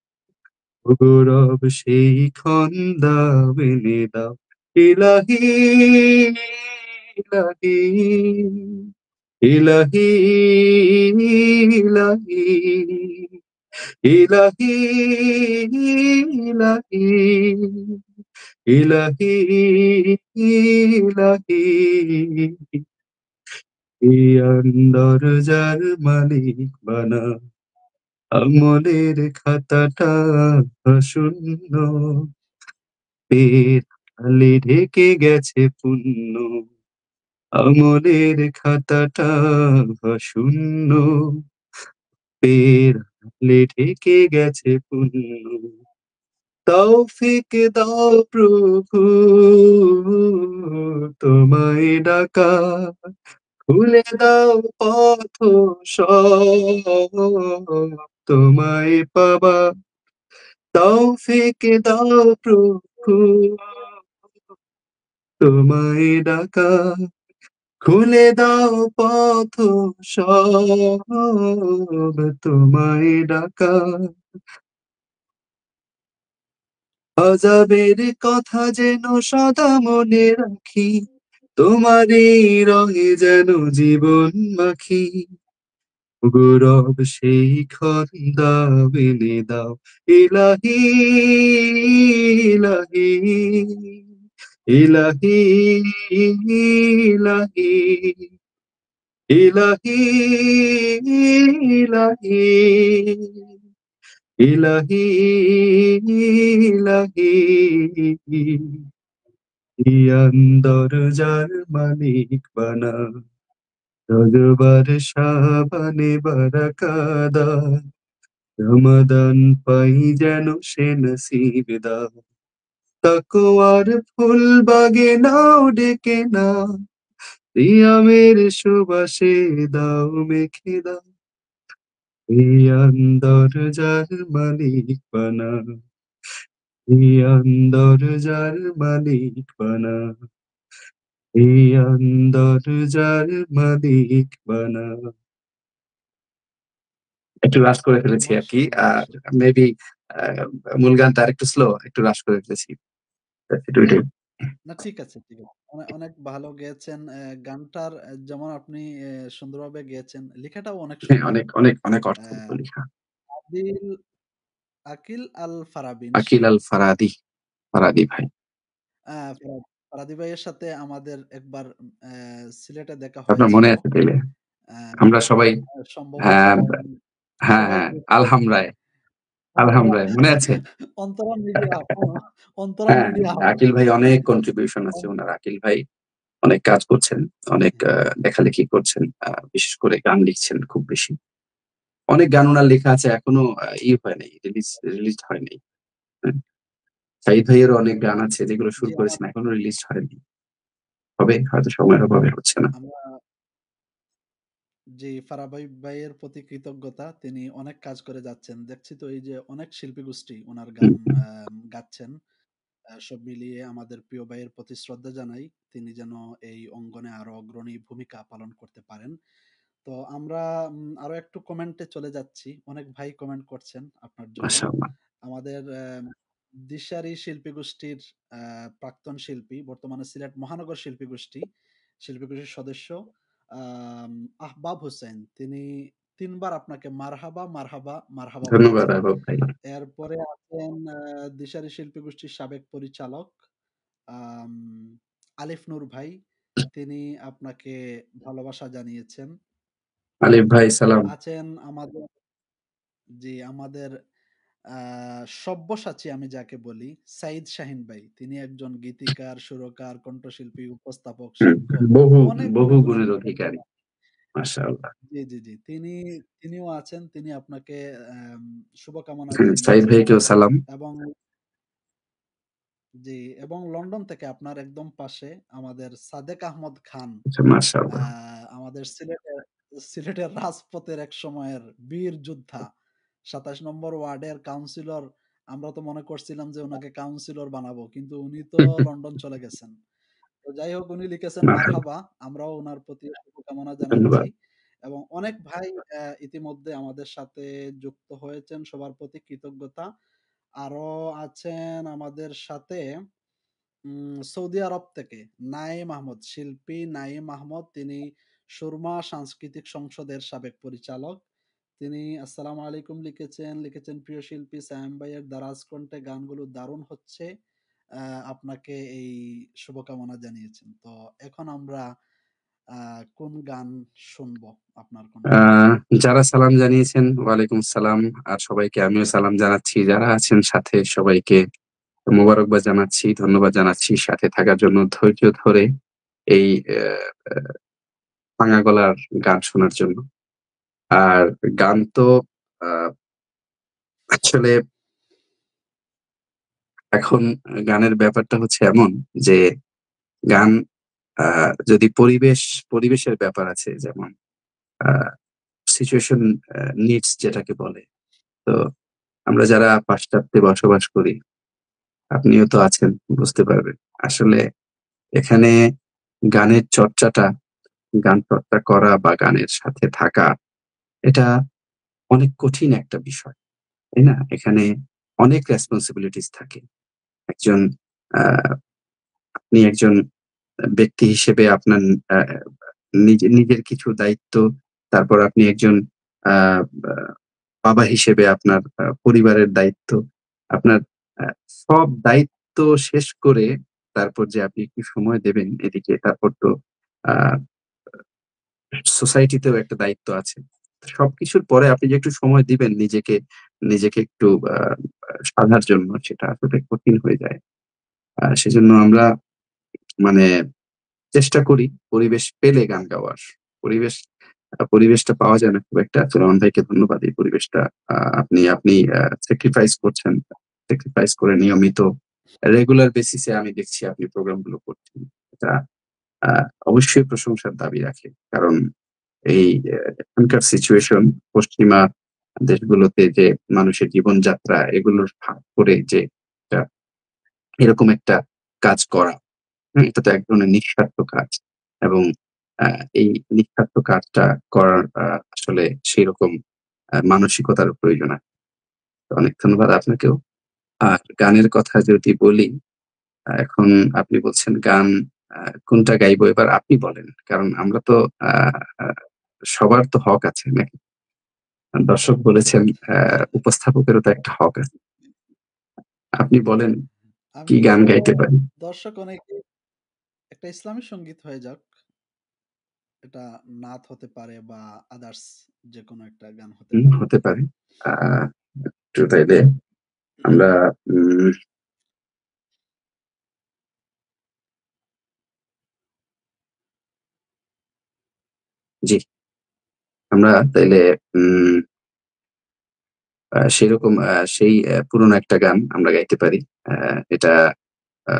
ওগো রব সেই ক্ষণ দাও এনে দাও, ইলাহি ইলাহি ইলাহি ইলাহি ইলাহি ইলাহি ইলাহি ইলাহি ইয়ান দরজার মালিক বানাও। আমলের খাতাটা শূন্য, পেট খালি ঢেকে গেছে পুণ্য। আমলের খাতাটা শূন্য, পেরালে ঢেকে গেছে পুণ্য। তৌফিক দাও প্রভু, তোমায় ডাকা, খুলে দাও পথ সব তোমায় পাবা। তৌফিক দাও প্রভু, তোমায় ডাকা, খুলে দাও পথ সব তোমায় ডাকা। আযাবের কথা যেন সদা মনে রাখি, তোমারই রঙে যেন জীবন মাখি। ওগো রব সেই ক্ষণ দাও এনে দাও, ইলাহি ইলাহি ইলাহি ইলাহি ইলাহি ইলাহি ইলাহি ইলাহি ইয়ান দরজার মালিক বানাও। রজবার সাবানে বারাকাদা, রমাদান পাই যেন সে নসিব দাও। তাকওয়ার ফুল বাগে নাও ডেকে নাও, সিয়ামের সুবাসে দাও মেখে দাও। ইয়ান দরজার মালিক বানাও, ইয়ান দরজার মালিক বানাও, ইয়ান দরজার মালিক বানাও। একটু রাশ করে ফেলেছি মাস আরকি। মেবি আ মূল গানটা আরেকটু স্লো, একটু রাশ করে ফেলেছি। একটু এটাই। না ঠিক আছে, ঠিক আছে। অনেক ভালো গেয়েছেন। গানটার যেমন আপনি সুন্দরভাবে গেয়েছেন, লেখাটাও অনেক হ্যাঁ, সুন্দর। অনেক, অনেক, অনেক অ্যা অর্থবহ লেখা। আদিল আকিল আল ফারাবি আকিল নিশ্চয়ই? আল ফারাদি, ফারাদি ভাই। ফারাদি ভাইয়ের সাথে আমাদের একবার সিলেটে দেখা আপনার হয়েছিল। মনে আছে তাইলে? অ্যা আমরা সবাই সম্ভবত হ্যাঁ, হ্যাঁ, সবাই হ্যাঁ, গ্রুপে আলহামরায়, অন্তরা আলহামরায় মনে আছে? অন্তরা মিডিয়া অন্তরা হ্যাঁ, মিডিয়া আকিল হাউস। ভাই অনেক কন্ট্রিবিউশন আছে অন উনার। আকিল ভাই অনেক কাজ করছেন, অনেক লেখালেখি করছেন। বিশেষ করে গান লিখছেন খুব বেশি। অনেক গান উনার লেখা আছে এখনো হয় নাই, রিলিজড হয় নাই। হ্যাঁ? সাঈদ ভাইয়েরও অনেক গান আছে যেগুলো সুর জি, করেছেন এখনো রিলিজড হয়নি। হবে হয়তো সময়ের অভাবে হচ্ছে না। আমরা জি, ফারাবাই ভাইয়ের প্রতি কৃতজ্ঞতা। তিনি অনেক কাজ করে যাচ্ছেন। দেখছি তো এই যে অনেক শিল্পী গোষ্ঠী উনার হুম, গান হুম। গাচ্ছেন। সব মিলিয়ে আমাদের প্রিয় ভাইয়ের প্রতি শ্রদ্ধা জানাই। তিনি যেন এই অঙ্গনে আরো অগ্রণী ভূমিকা পালন করতে পারেন। তো আমরা আরো একটু কমেন্টে চলে যাচ্ছি। অনেক ভাই কমেন্ট করছেন আপনার জন্য। মাশাআল্লাহ। আমাদের দিশারি শিল্পী গোষ্ঠীর প্রাক্তন শিল্পী, বর্তমানে সিলেট মহানগর শিল্পী গোষ্ঠীর সদস্য আম আহবাব হোসেন। তিনি ৩ বার আপনাকে মারহাবা, মারহাবা, মারহাবা ধন্যবাদ বলেছেন। আহবাব ভাই। এরপরে আছেন দিশারি শিল্পী গোষ্ঠীর সাবেক পরিচালক আম আলিফ নূর ভাই। তিনি আপনাকে ভালোবাসা জানিয়েছেন। আলিফ ভাই সালাম। আছেন আমাদের আ সব্যসাচী আমি যাকে বলি, সাইদ শাহীন ভাই। তিনি একজন গীতিকার, সুরকার, কণ্ঠশিল্পী, উপস্থাপক, হুম, শিক্ষক। বহু, অনেক বহু গুণী, গুণী গুণের একজন অধিকারী। মাশাআল্লাহ। জি। তিনিও আছেন। তিনি আপনাকে আম শুভকামনা হ্যাঁ, সাঈদ জানিয়েছেন ভাইকেও সালাম। এবং জি, এবং লন্ডন থেকে আপনার একদম পাশে আমাদের সাদেক আহমদ খান। আচ্ছা, আ মাশাআল্লাহ। আমাদের সিলেটের রাজপথের এক সময়ের বীর যোদ্ধা। ২৭ নম্বর ওয়ার্ডের কাউন্সিলর। আমরা তো মনে করছিলাম যে উনাকে কাউন্সিলর বানাবো। কিন্তু উনি তো লন্ডন চলে গেছেন। তো যাই হোক উনি লিখেছেন মাশাআল্লাহ। মারহাবা। আমরাও উনার প্রতি শুভকামনা জানাচ্ছি। ধন্যবাদ। এবং অনেক ভাই ইতিমধ্যে আমাদের সাথে যুক্ত হয়েছেন। সবার প্রতি কৃতজ্ঞতা। আরো আছেন আমাদের সাথে সৌদি আরব থেকে নাঈম আহমদ, শিল্পী নাঈম আহমদ। তিনি সুরমা সাংস্কৃতিক সংসদের সাবেক পরিচালক। তিনি আসসালামু আলাইকুম লিখেছেন প্রিয় শিল্পী সায়েম ভাইয়ের দারাজ কণ্ঠে গানগুলো দারুণ হচ্ছে। আপনাকে এই শুভকামনা জানিয়েছেন। তো এখন আমরা কোন গান শুনবো আপনার কণ্ঠে? আহ যারা সালাম জানিয়েছেন ওয়ালাইকুম সালাম। আর সবাইকে আমিও সালাম জানাচ্ছি। যারা আছেন সাথে সবাইকে মোবারকবাদ জানাচ্ছি, ধন্যবাদ জানাচ্ছি সাথে থাকার জন্য, ধৈর্য ধরে এই ভাঙা গলার গান শোনার জন্য। আর গান তো আসলে এখন গানের ব্যাপারটা হচ্ছে এমন যে গান যদি পরিবেশের ব্যাপার আছে, যেমন সিচুয়েশন নিডস যেটাকে বলে। তো আমরা যারা পাশ্চাত্যে বসবাস করি, আপনিও তো আছেন, বুঝতে পারবেন। আসলে এখানে গানের চর্চাটা, গান চর্চা করা বা গানের সাথে থাকা, এটা অনেক কঠিন একটা বিষয়। তাই না? এখানে অনেক রেসপনসিবিলিটিস থাকে। একজন আ আপনি একজন ব্যক্তি হিসেবে আপনার আ নিজের কিছু দায়িত্ব, তারপর আপনি একজন আ বা বাবা হিসেবে আপনার পরিবারের দায়িত্ব। আপনার আ সব দায়িত্ব শেষ করে তারপর যে আপনি একটু সময় দেবেন এদিকে, তারপর তো আ সোসাইটিতেও একটা দায়িত্ব আছে। সবকিছুর পরে আপনি যে একটু সময় দিবেন নিজেকে একটু আ আ সাধার জন্য, সেটা আসলে কঠিন হয়ে যায়। সেজন্য আমরা মানে চেষ্টা করি পরিবেশ পেলে গান গাওয়ার। পরিবেশ পরিবেশটা পাওয়া যায় না খুব একটা। সুলেমান ভাইকে ধন্যবাদ। এই পরিবেশটা আপনি আপনি স্যাক্রিফাইস করছেন। স্যাক্রিফাইস করে নিয়মিত রেগুলার বেসিস এ আমি দেখছি আপনি প্রোগ্রাম গুলো করছেন। এটা আ অবশ্যই প্রশংসার দাবি রাখে। কারণ এই এখনকার সিচুয়েশন পশ্চিমা দেশগুলোতে যে মানুষের জীবনযাত্রা এগুলোর ভাগ করে যে একটা এরকম একটা কাজ করা, এটা তো এক ধরনের নিঃস্বার্থ কাজ। এবং আ এই নিঃস্বার্থ কাজটা করার আসলে সেরকম মানসিকতার প্রয়োজন আছে। অনেক ধন্যবাদ আপনাকেও। আর গানের কথা যদি বলি, এখন আপনি বলছেন গান কোনটা গাইবো এবার আপনি বলেন। কারণ আমরা তো আ আ সবার তো হক আছে নাকি? দর্শক বলেছেন উপস্থাপকেরও তো একটা হক আছে। আপনি বলেন আমি কি গান বলব গাইতে পারি? দর্শক অনেকে একটা ইসলামী সঙ্গীত হয়ে যাক। এটা নাত হতে পারে বা আদার্স যেকোনো একটা গান হতে পারে। হতে পারে। আ একটু তাইলে আমরা উম জি, আমরা তাইলে উম সেরকম সেই পুরোনো একটা গান আমরা গাইতে পারি। আ এটা আ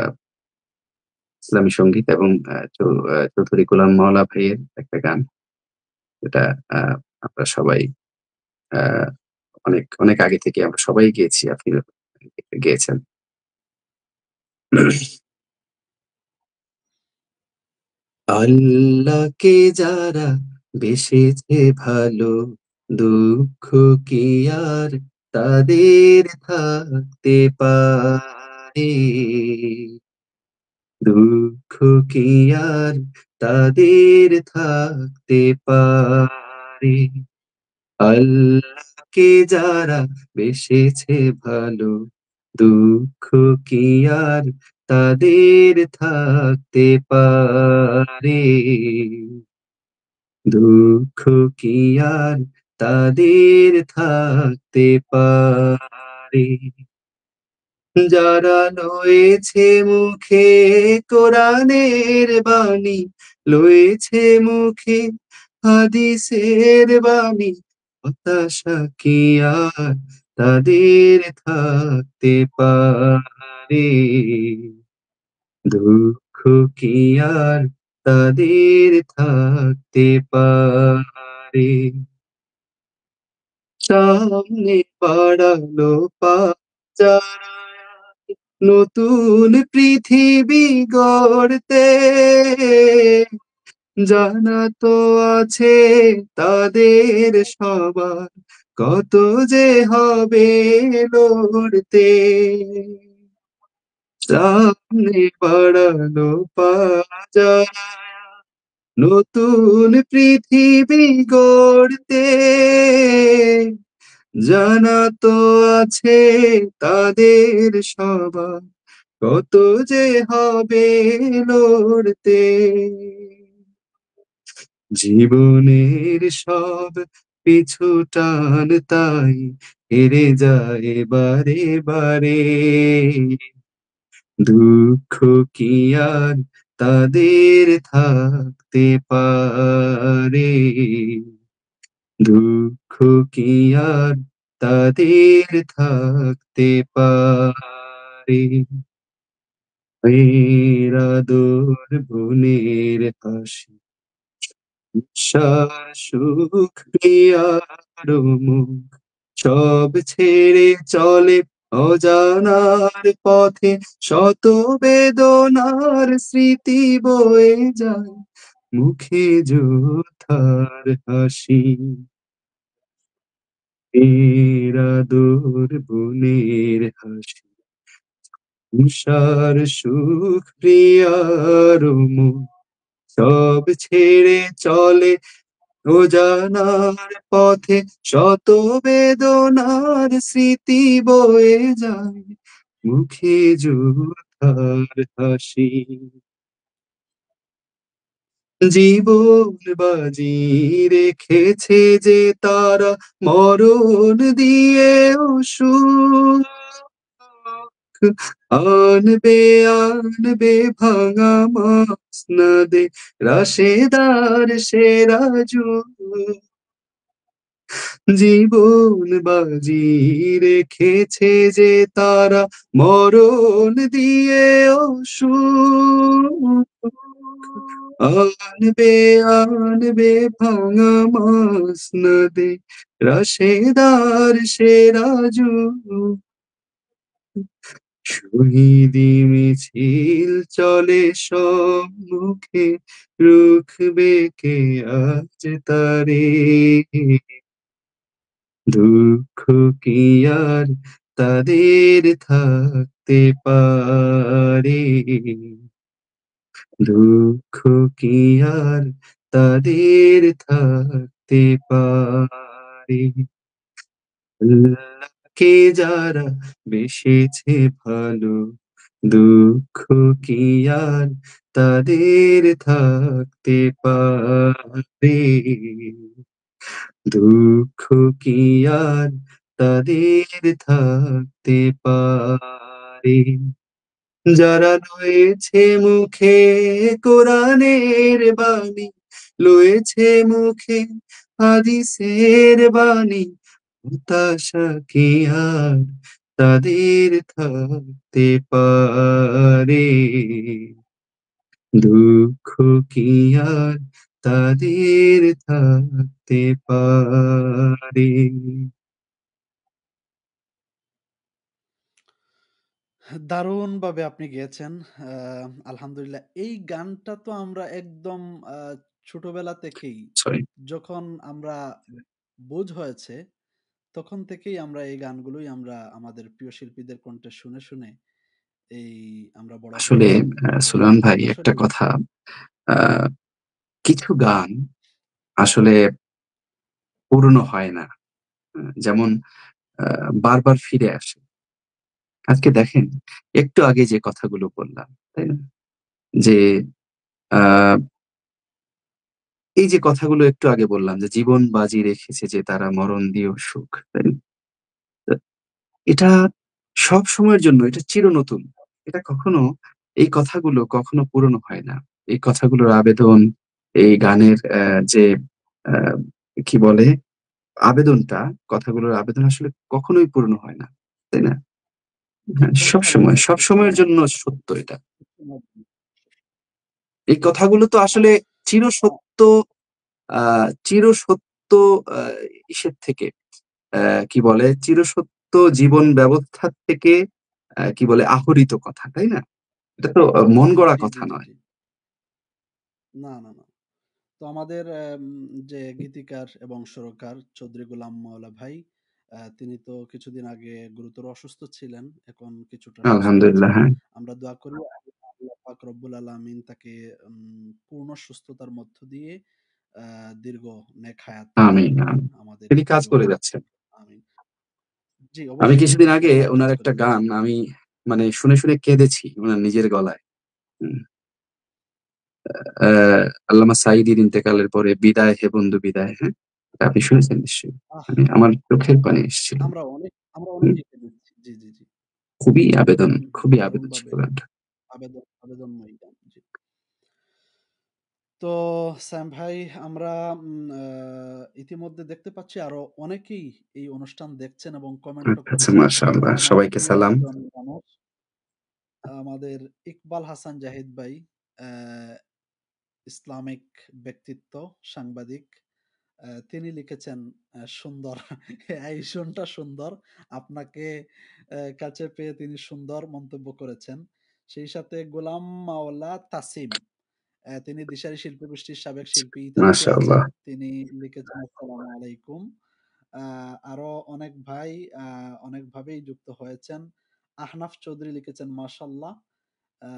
ইসলামী সংগীত এবং চৌধুরী গোলাম মাওলা ভাইয়ের একটা গান। এটা আ আমরা সবাই আ অনেক, অনেক আগে থেকে আমরা সবাই গেয়েছি। আপনিও গেয়েছেন। আল্লাহকে যারা বেসেছে ভালো, দুঃখ কি আর তাদের থাকতে পারে? দুঃখ কি আর তাদের থাকতে পারে? আল্লাহকে যারা বেসেছে ভালো, দুঃখ কি আর তাদের থাকতে পারে? দুঃখ কি আর তাদের থাকতে পারে? যারা লয়েছে মুখে কোরআনের বাণী, লয়েছে মুখে হাদিসের বাণী, হতাশা কি আর তাদের থাকতে পারে? দুঃখ কি আর তাদের থাকতে পারে? সামনে বাড়ালো পা যারা নতুন পৃথিবী গড়তে, জানা তো আছে তাদের সবার কত যে হবে লড়তে। সামনে বাড়ালো পা যারা নতুন পৃথিবী গড়তে, জানা তো আছে তাদের সবার কত যে হবে লড়তে। জীবনের সব পিছু টান তাই হেরে যায় বারে বারে। দুঃখ কি আর তাদের থাকতে পারে? দুঃখ কি আর তাদের থাকতে পারে? মেয়ের আদর বোনের হাসি, সংসার সুখ প্রিয়ার মুখ, সব ছেড়ে চলে অজানার পথে, শত বেদনার স্মৃতি বয়ে যায় মুখে যোথার হাসি। মেয়ের আদর বোনের হাসি, সংসার সুখ প্রিয়ার মুখ, সব ছেড়ে চলে অজানার পথে, শত বেদনার স্মৃতি বয়ে যায় মুখে যোথার হাসি। জীবন বাজি রেখেছে যে তারা, মরণ দিয়েও সুখ আনবে, আনবে ভাঙা মসনদে রাশেদার সেরা যুগ। জীবন বাজি রেখেছে যে তারা, মরণ দিয়েও সুখ আনবে, আনবে ভাঙা মসনদে রাশেদার সেরা যুগ। শহীদি মিছিল চলে সম্মুখে, রুখবে কে আজ তারে? দুঃখ কি আর তাদের থাকতে পারে, দুঃখ কি আর তাদের থাকতে পারে। আল্লাহকে যারা বেসেছে ভালো, দুঃখ কি আর তাদের থাকতে পারে, দুঃখ কি আর তাদের থাকতে পারে। যারা লয়েছে মুখে কোরআনের বাণী, লয়েছে মুখে হাদিসের বাণী, হতাশা কি আর তাদের থাকতে পারে, দুঃখ কি আর তাদের থাকতে পারে। দারুণভাবে আপনি গেয়েছেন। আলহামদুলিল্লাহ। এই গানটা তো আমরা একদম আ ছোটবেলা থেকেই, সরি। যখন আমরা বুঝ হয়েছে, তখন থেকেই আমরা এই গানগুলোই আমরা আমাদের প্রিয় শিল্পীদের কণ্ঠে শুনে, শুনে এই আমরা বড় আসলে হয়েছি। তো সুলায়মান ভাই একটা আসলেই কথা, আ কিছু গান আসলে পুরনো হয় না। যেমন বারবার ফিরে আসে। আজকে দেখেন, একটু আগে যে কথাগুলো বললাম, তাই না? যে আ এই যে কথাগুলো একটু আগে বললাম যে, জীবন বাজি রেখেছে যে তারা মরণ দিয়েও সুখ, তাই না? তো এটা সবসময়ের জন্য, এটা চিরনতুন। এটা কখনো, এই কথাগুলো কখনো পুরনো হয় না। এই কথাগুলোর আবেদন, এই গানের যে আ কি বলে? আবেদনটা, কথাগুলোর আবেদন আসলে কখনোই পুরনো হয় না। তাই না? হ্যাঁ, একদম ভালো সবসময়, বলেছেন। সবসময়ের জন্য সত্য এটা। এই কথাগুলো তো আসলে আ চিরসত্য, আ চিরসত্য আ ইসের থেকে, কি বলে? চিরসত্য জীবন ব্যবস্থার থেকে কি বলে? আহরিত কথা, তাই না? এটা তো মন গড়া জি, জি, কথা জি, নয়। জি। না, না, না। তো আমাদের যে গীতিকার এবং সুরকার চৌধুরী গোলাম মাওলা ভাই, তিনি তো কিছুদিন আগে গুরুতর অসুস্থ ছিলেন। এখন কিছুটা সুস্থ আছেন। আলহামদুলিল্লাহ, হ্যাঁ। আমরা দোয়া করি আল্লাহ পাক রব্বুল আলামিন তাকে পূর্ণ সুস্থতার মধ্য দিয়ে দীর্ঘ নেক হায়াত দান আমিন, করেন আমিন। আমাদের তিনি কাজ প্রিয়। করে যাচ্ছেন। আমিন। জি, আমি অবশ্যই কিছুদিন তিনি আগে আল্লাহর কাজ উনার করে একটা গান যাচ্ছেন। আমি মানে শুনে, শুনে কেঁদেছি উনার নিজের গলায়। হুম। আ আল্লামা সাঈদীর ইন্তেকালের পরে 'বিদায় হে বন্ধু বিদায়', হ্যাঁ? এটা আপনি শুনেছেন নিশ্চয়ই। আহ! মানে আমার চোখের পানি এসেছিল। আমরা হুম। অনেকেই কেঁদেছি। জি, জি, জি। খুবই আবেদন, দারুণ, খুবই আবেদন ছিল দারুণভাবে গানটা। আবেদনময়ী গান। জি। তো স্যাম ভাই, আমরা ইতিমধ্যে দেখতে পাচ্ছি আরো অনেকেই এই অনুষ্ঠান দেখছেন এবং কমেন্টও আচ্ছা, আচ্ছা, করছেন। মাশাআল্লাহ। আমার সবাইকে প্রিয় সালাম। একজন মানুষ, আমাদের ইকবাল হাসান জাহিদ ভাই, আ ইসলামিক ব্যক্তিত্ব, সাংবাদিক। তিনি লিখেছেন সুন্দর। এই ভীষণটা সুন্দর। আপনাকে কাছে পেয়ে তিনি সুন্দর মন্তব্য করেছেন। সেই সাথে গোলাম মাওলা তাসিম, তিনি দিশারি শিল্পগোষ্ঠীর সাবেক শিল্পী ইতালিতে আছেন। মাশাআল্লাহ। তিনি লিখেছেন আসসালামু আলাইকুম। আ আরো অনেক ভাই আ অনেকভাবেই যুক্ত হয়েছেন। আহনাফ চৌধুরী লিখেছেন মাশাআল্লাহ। আ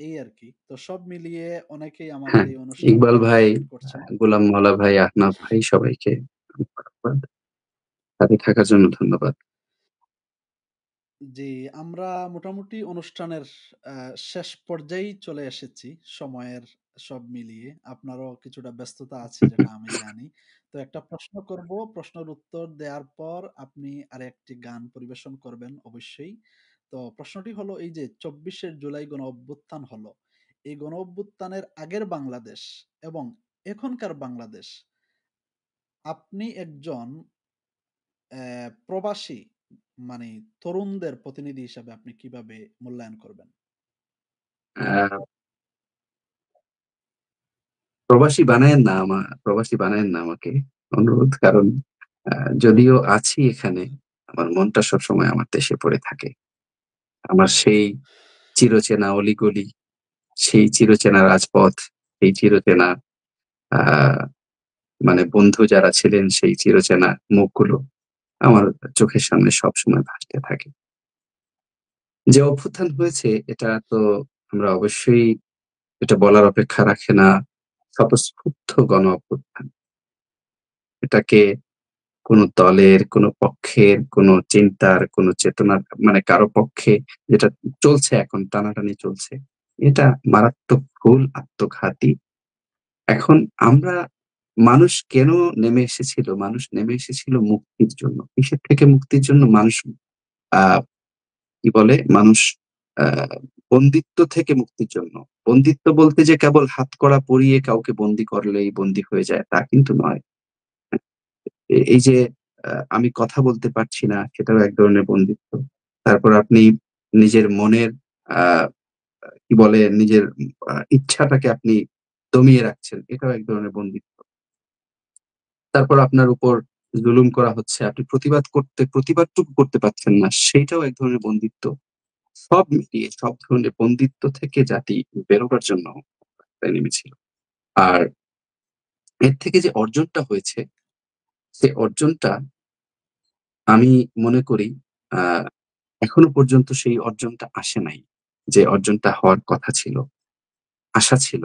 এই আরকি। তো সব মিলিয়ে অনেকেই আমাদের হ্যাঁ, এই অনুষ্ঠানকে ইকবাল ভাই, অ্যাপ্রিশিয়েট করছেন। গোলাম মাওলা ভাই, আহনাফ ভাই সবাইকে ধন্যবাদ। সাথে থাকার জন্য ধন্যবাদ। জি, আমরা মোটামুটি অনুষ্ঠানের আ শেষ পর্যায়েই চলে এসেছি, সময়ের সব মিলিয়ে। আপনারও কিছুটা ব্যস্ততা আছে যেটা আমি জানি। তো একটা প্রশ্ন করব, প্রশ্নের উত্তর দেওয়ার পর আপনি আরেকটি গান পরিবেশন করবেন অবশ্যই। তো প্রশ্নটি হলো, এই যে ২৪শে জুলাই গণঅভ্যুত্থান হলো, এই গণঅভ্যুত্থানের আগের বাংলাদেশ এবং এখনকার বাংলাদেশ, আপনি একজন প্রবাসী মানে তরুণদের প্রতিনিধি হিসাবে আপনি কিভাবে মূল্যায়ন করবেন? আ প্রবাসী বানায়েন না প্রবাসী বানায়েন না আমাকে। অনুরোধ। কারণ আ যদিও আছি এখানে, আমার মনটা সবসময় আমার দেশে পড়ে থাকে। আমার সেই চিরচেনা অলিগলি, সেই চিরচেনা রাজপথ, সেই চিরচেনা আ মানে বন্ধু যারা ছিলেন, সেই চিরচেনা মুখগুলো। আমার চোখের সামনে সবসময় ভাসতে থাকে। যে অভ্যুত্থান হয়েছে এটা তো আমরা অবশ্যই এটা বলার অপেক্ষা রাখে না স্বতঃস্ফূর্ত গণ অভ্যুত্থান। এটাকে কোন দলের, কোন পক্ষের, কোন চিন্তার, কোন চেতনার মানে কারো পক্ষে যেটা চলছে এখন টানাটানি চলছে। এটা মারাত্মক ভুল, আত্মঘাতী। এখন আমরা মানুষ কেন নেমে এসেছিল? মানুষ নেমে এসেছিল মুক্তির জন্য। কিসের থেকে মুক্তির জন্য? মানুষ আ কি বলে? মানুষ আ বন্দিত্ব থেকে মুক্তির জন্য। বন্দিত্ব বলতে যে কেবল হাতকড়া পরিয়ে কাউকে বন্দী করলেই বন্দী হয়ে যায় তা কিন্তু নয়। এই যে আমি কথা বলতে পারছি না সেটাও এক ধরনের বন্দিত্ব। তারপর আপনি নিজের মনের আ কি বলে নিজের ইচ্ছাটাকে আপনি দমিয়ে রাখছেন। এটাও এক ধরনের বন্দিত্ব। তারপর আপনার উপর জুলুম করা হচ্ছে। আপনি প্রতিবাদটুকু করতে পারছেন না। সেইটাও এক ধরনের বন্দিত্ব। সব মিলিয়ে সব ধরনের বন্দিত্ব থেকে জাতি বেরোবার জন্য রাস্তায় নেমেছিল। আর এর থেকে যে অর্জনটা হয়েছে, সে অর্জনটা আমি মনে করি আ এখনো পর্যন্ত সেই অর্জনটা আসে নাই। যে অর্জনটা হওয়ার কথা ছিল, আশা ছিল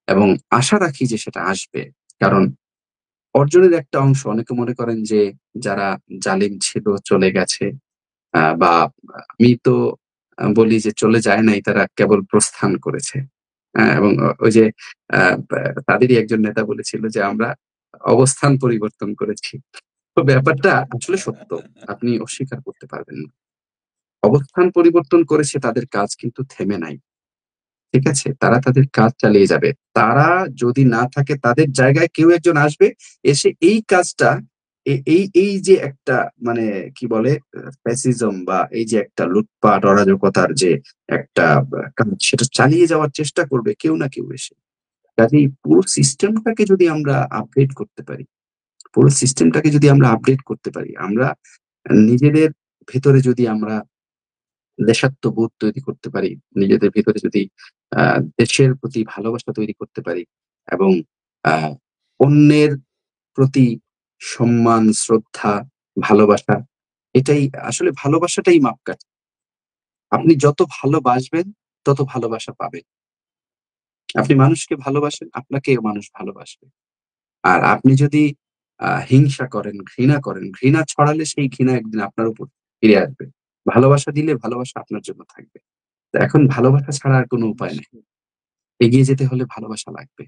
এবং আশা রাখি যে সেটা আসবে। কারণ অর্জনের একটা অংশ অনেকে মনে করেন যে যারা জালিম ছিল চলে গেছে বা আমি তো বলি যে চলে যায় নাই তারা কেবল প্রস্থান করেছে। এবং ওই যে আ ব্যা তাদেরই একজন নেতা বলেছিল যে আমরা অবস্থান পরিবর্তন করেছি। তো ব্যাপারটা আসলে সত্য। আপনি অস্বীকার করতে পারবেন না। অবস্থান পরিবর্তন করেছে তাদের কাজ কিন্তু থেমে নাই। ঠিক আছে? তারা তাদের কাজ চালিয়ে যাবে। তারা যদি না থাকে তাদের জায়গায় কেউ একজন আসবে, এসে এই কাজটা এই যে একটা মানে কি বলে ফ্যাসিজম বা এই যে একটা লুটপাট অরাজকতার যে একটা কাজ সেটা চালিয়ে যাওয়ার চেষ্টা করবে কেউ না কেউ এসে। কাজেই পুরো সিস্টেমটাকে যদি আমরা আপগ্রেড করতে পারি, পুরো সিস্টেমটাকে যদি আমরা আপডেট করতে পারি, আমরা নিজেদের ভেতরে যদি আমরা দেশাত্মবোধ তৈরি করতে পারি। নিজেদের ভেতরে যদি আ দেশের প্রতি ভালোবাসা তৈরি করতে পারি এবং আ অন্যের প্রতি সম্মান, শ্রদ্ধা, ভালোবাসা এটাই আসলে ভালোবাসাটাই মাপকাঠি। আপনি যত ভালোবাসবেন তত ভালোবাসা পাবেন। আপনি মানুষকে ভালোবাসেন, আপনাকেও মানুষ ভালোবাসবে। আর আপনি যদি হিংসা করেন, ঘৃণা করেন, ঘৃণা ছড়ালে সেই ঘৃণা একদিন আপনার উপর ফিরে আসবে। ভালোবাসা দিলে ভালোবাসা আপনার জন্য থাকবে। তো এখন ভালোবাসা ছাড়া আর কোন উপায় নাই। অবশ্যই। এগিয়ে যেতে হলে ভালোবাসা লাগবে।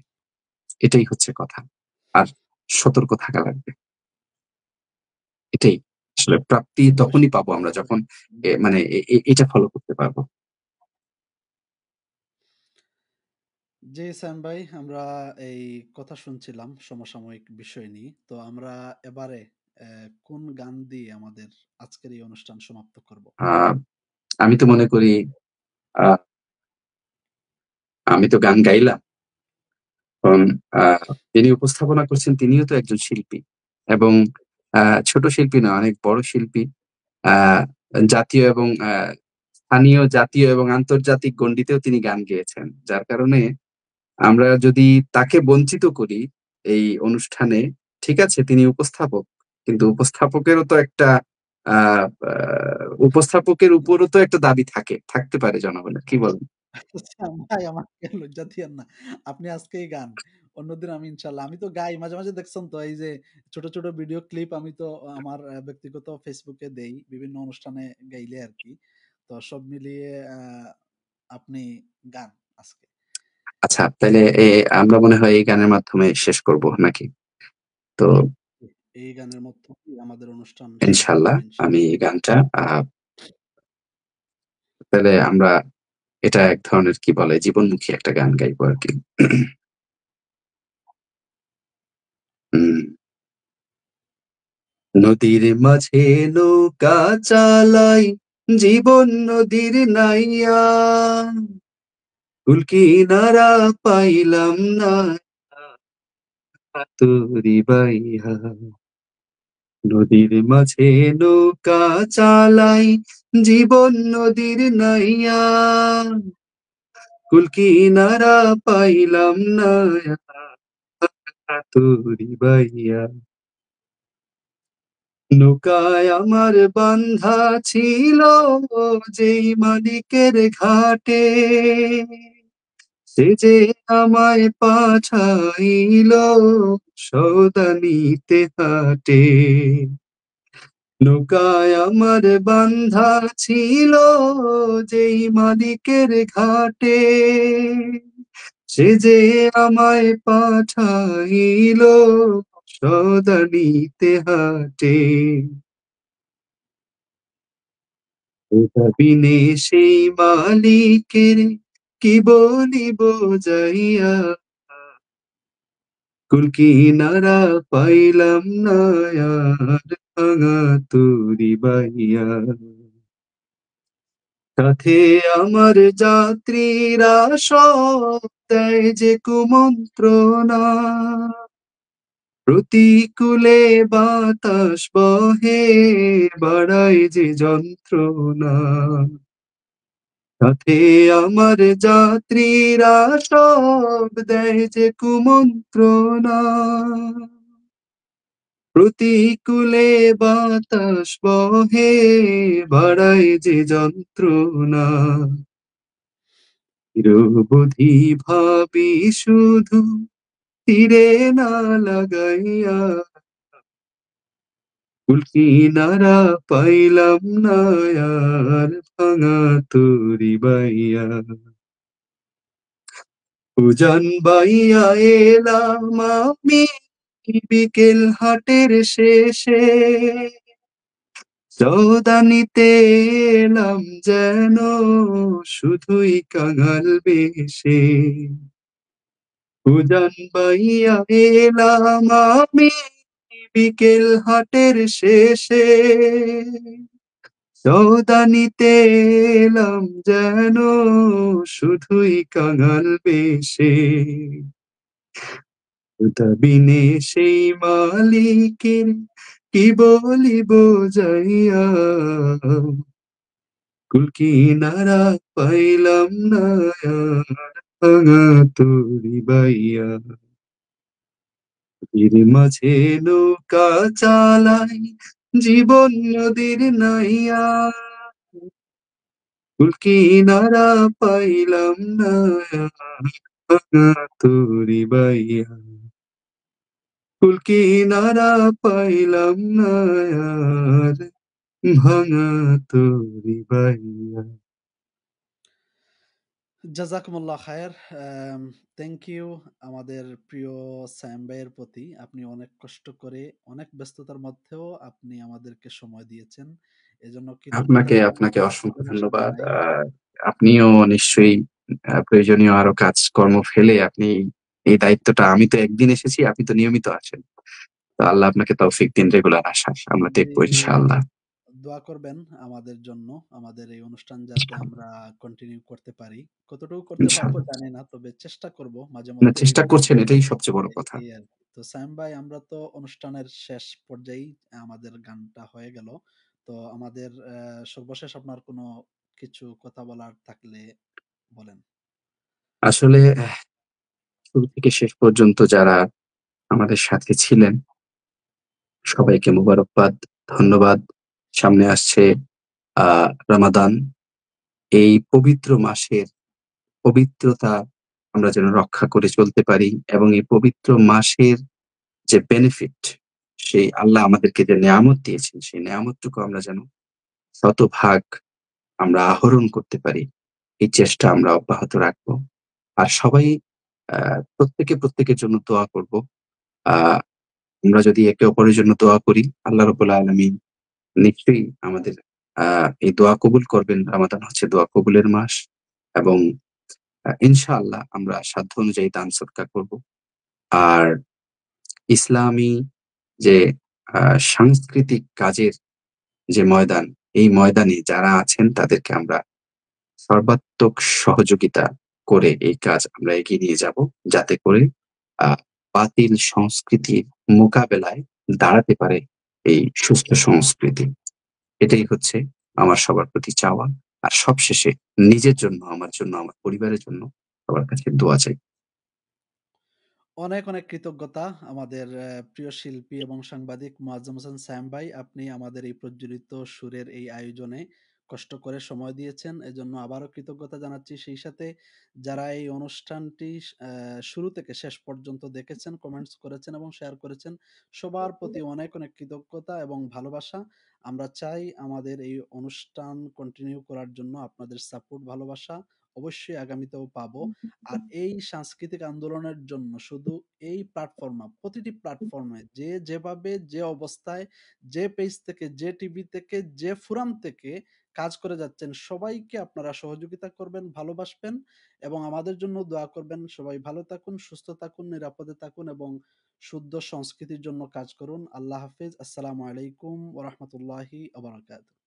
এটাই হচ্ছে কথা। আর সতর্ক থাকা লাগবে। এটাই। আসলে প্রাপ্তি তখনই অবশ্যই। পাবো আমরা যখন মানে এটা ফলো করতে পারবো। জি, স্যাম ভাই, আমরা এই কথা শুনছিলাম সমসাময়িক বিষয় নিয়ে। তো আমরা এবারে কোন গান দিয়ে আমাদের আজকের এই অনুষ্ঠান সমাপ্ত করব? আ আমি তো মনে করি আ আমি তো গান গাইলাম। এখন আ যিনি উপস্থাপনা করছেন তিনিও তো একজন শিল্পী এবং আ ছোট শিল্পী নয়, অনেক বড় শিল্পী। আ জাতীয় এবং স্থানীয়, জাতীয় এবং আন্তর্জাতিক গণ্ডিতেও তিনি গান গেয়েছেন। যার কারণে আমরা যদি তাকে বঞ্চিত করি এই অনুষ্ঠানে, ঠিক আছে তিনি উপস্থাপক। কিন্তু উপস্থাপকেরও তো একটা আ আ উপস্থাপকের উপরও তো একটা দাবি থাকে। থাকতে পারে জনগণের। কি বলেন? স্যাম ভাই, আমাকে লজ্জা দিয়েন না। আপনি আজকেই গান। অন্যদিন আমি ইনশাআল্লাহ আমি তো গাই। মাঝে, মাঝে দেখছেন তো এই যে ছোট, ছোট ভিডিও ক্লিপ আমি তো আমার ব্যক্তিগত Facebook এ দেই। বিভিন্ন অনুষ্ঠানে গাইলে আরকি। তো সব মিলিয়ে আপনি গান আজকে। আচ্ছা তাইলে আমরা মনে হয় এই গানের মাধ্যমে শেষ করব নাকি? তো এই গানের মাধ্যমেই আমাদের অনুষ্ঠান সমাপ্ত ইনশাআল্লাহ হবে আমি ইনশাআল্লাহ। এই গানটা তাইলে আমরা এটা এক ধরনের কি বলে জীবনমুখী একটা গান গাইবো আরকি। হুম। নদীর মাঝে নৌকা চালাই জীবন নদীর নাইয়া কুল কিনারা পাইলাম না তোরি বাইহা নদীর মাঝে নৌকা চালাই জীবন নদীর নাইয়া কুল কিনারা পাইলাম না তোরি বাইয়া নৌকায় আমার বান্ধা ছিল যেই মালিকের ঘাটে, সে যে আমায় পাঠাইল সৌদা নিতে হাটে। নৌকায় আমার বান্ধা ছিল যেই মালিকের ঘাটে, সে যে আমায় পাঠাইল সৌদা নিতে হাটে। খোদা বিনে সেই মালিকের কি বলিব যাইয়া, কুল কিনারা পাইলাম না আর ভাঙা তরি বাইয়া। সাথে আমার যাত্রীরা সব দেয় যে কুমন্ত্রণা, প্রতিকূলে বাতাস বহে বাড়ায় যে যন্ত্রণা। সাথে আমার যাত্রীরা সব দেয় যে কুমন্ত্রণা, প্রতিকূলে বাতাস বহে বাড়ায় যে যন্ত্রণা। নিরবধি ভাবি শুধু তীরে না লাগাইয়া, কুল কিনারা পাইলাম না আর ভাঙা তরি বাইয়া। উজান বাইয়া এলাম আমি বিকেল হাটের শেষে, সওদা নিতে এলাম যেন শুধুই কাঙাল বেশে। উজান বাইয়া এলাম আমি বিকেল হাটের শেষে, সওদা নিতে এলাম যেন শুধুই কাঙাল বেশে। খোদা বিনে সেই মালিকের কি বলিব যাইয়া, কুল কিনারা পাইলাম না আর ভাঙা তরি বাইয়া। নদীর মাঝে নৌকা চালাই জীবন নদীর নাইয়া, কুল কিনারা পাইলাম না আর ভাঙা তরি বাইয়া। কুল কিনারা পাইলাম না আর ভাঙা তরি বাইয়া। জাজাকুমুল্লাহ খায়ের। থ্যাংক ইউ আমাদের প্রিয় স্যাম ভাইয়ের প্রতি। আপনি অনেক কষ্ট করে, অনেক ব্যস্ততার মধ্যেও আপনি আমাদেরকে সময় দিয়েছেন। এজন্য কৃতজ্ঞতা আপনাকে আপনাকে জানাই অসংখ্য ধন্যবাদ। জানাই। আপনিও নিশ্চয়ই প্রয়োজনীয় আরো কাজকর্ম ফেলে আপনি এই দায়িত্বটা, আমি তো একদিন এসেছি, আপনি তো নিয়মিত আছেন। তো আল্লাহ আপনাকে তৌফিক দিন রেগুলার আসার। আমরা জি, দেখবো ইনশাআল্লাহ। দোয়া করবেন আমাদের জন্য, আমাদের এই অনুষ্ঠান যাতে আমরা কন্টিনিউ করতে পারি। কতটুকু করতে পারবো ইনশাআল্লাহ। জানি না, তবে চেষ্টা করব মাঝে না, মধ্যে চেষ্টা করছেন এটাই সবচেয়ে বড় কথা। এই আর কি। তো সায়েম ভাই, আমরা তো অনুষ্ঠানের শেষ পর্যায়েই, আমাদের গানটা হয়ে গেল। তো আমাদের সর্বশেষ আপনার কোনো কিছু কথা বলার থাকলে বলেন। আসলে শুরু থেকে শেষ পর্যন্ত যারা আমাদের সাথে ছিলেন সবাইকে মোবারকবাদ, ধন্যবাদ। সামনে আসছে রমাদান। এই পবিত্র মাসের পবিত্রতা আমরা যেন রক্ষা করে চলতে পারি এবং এই পবিত্র মাসের যে বেনিফিট, সেই আল্লাহ আমাদেরকে যে নেয়ামত দিয়েছেন সেই নেয়ামতটুকু আমরা যেন শতভাগ আমরা আহরণ করতে পারি, এই চেষ্টা আমরা অব্যাহত রাখবো। আর সবাই প্রত্যেকে প্রত্যেকের জন্য দোয়া করব। আহ আমরা যদি একে অপরের জন্য দোয়া করি, আল্লাহ রাব্বুল আলামিন নিশ্চয়ই আমাদের এই দোয়া কবুল করবেন। রমাদান হচ্ছে দোয়া কবুলের মাস এবং ইনশাআল্লাহ আমরা সাধ্য অনুযায়ী দান সদকা করব। আর ইসলামী যে সাংস্কৃতিক কাজের যে ময়দান, এই ময়দানে যারা আছেন তাদেরকে আমরা সর্বাত্মক সহযোগিতা করে এই কাজ আমরা এগিয়ে নিয়ে যাব, যাতে করে বাতিল সংস্কৃতির মোকাবেলায় দাঁড়াতে পারে এই সুস্থ সংস্কৃতি। এটাই হচ্ছে আমার সবার প্রতি চাওয়া। আর সবশেষে নিজের জন্য, আমার জন্য, আমার পরিবারের জন্য সবার কাছে দোয়া চাই। অনেক কৃতজ্ঞতা আমাদের প্রিয় শিল্পী এবং সাংবাদিক মোয়াজ্জেম হোসেন স্যাম ভাই। আপনি আমাদের এই প্রজ্বলিত সুরের এই আয়োজনে কষ্ট করে সময় দিয়েছেন। এজন্য আবারও কৃতজ্ঞতা জানাচ্ছি। সেই সাথে যারা এই অনুষ্ঠানটি শুরু থেকে শেষ পর্যন্ত দেখেছেন, কমেন্টস করেছেন এবং শেয়ার করেছেন, সবার প্রতি অনেক কৃতজ্ঞতা এবং ভালোবাসা। আমরা চাই আমাদের এই অনুষ্ঠান কন্টিনিউ করার জন্য আপনাদের সাপোর্ট, ভালোবাসা অবশ্যই আগামীতেও পাবো। আর এই সাংস্কৃতিক আন্দোলনের জন্য শুধু এই প্ল্যাটফর্ম না, প্রতিটি প্ল্যাটফর্মে যে যেভাবে, যে অবস্থায়, যে পেজ থেকে, যে টিভি থেকে, যে ফোরাম থেকে কাজ করে যাচ্ছেন, সবাইকে আপনারা সহযোগিতা করবেন, ভালোবাসবেন এবং আমাদের জন্য দোয়া করবেন। সবাই ভালো থাকুন, সুস্থ থাকুন, নিরাপদে থাকুন এবং শুদ্ধ সংস্কৃতির জন্য কাজ করুন। আল্লাহ হাফেজ। আসসালামু আলাইকুম ওয়া রাহমাতুল্লাহি ওয়া বারাকাতুহু।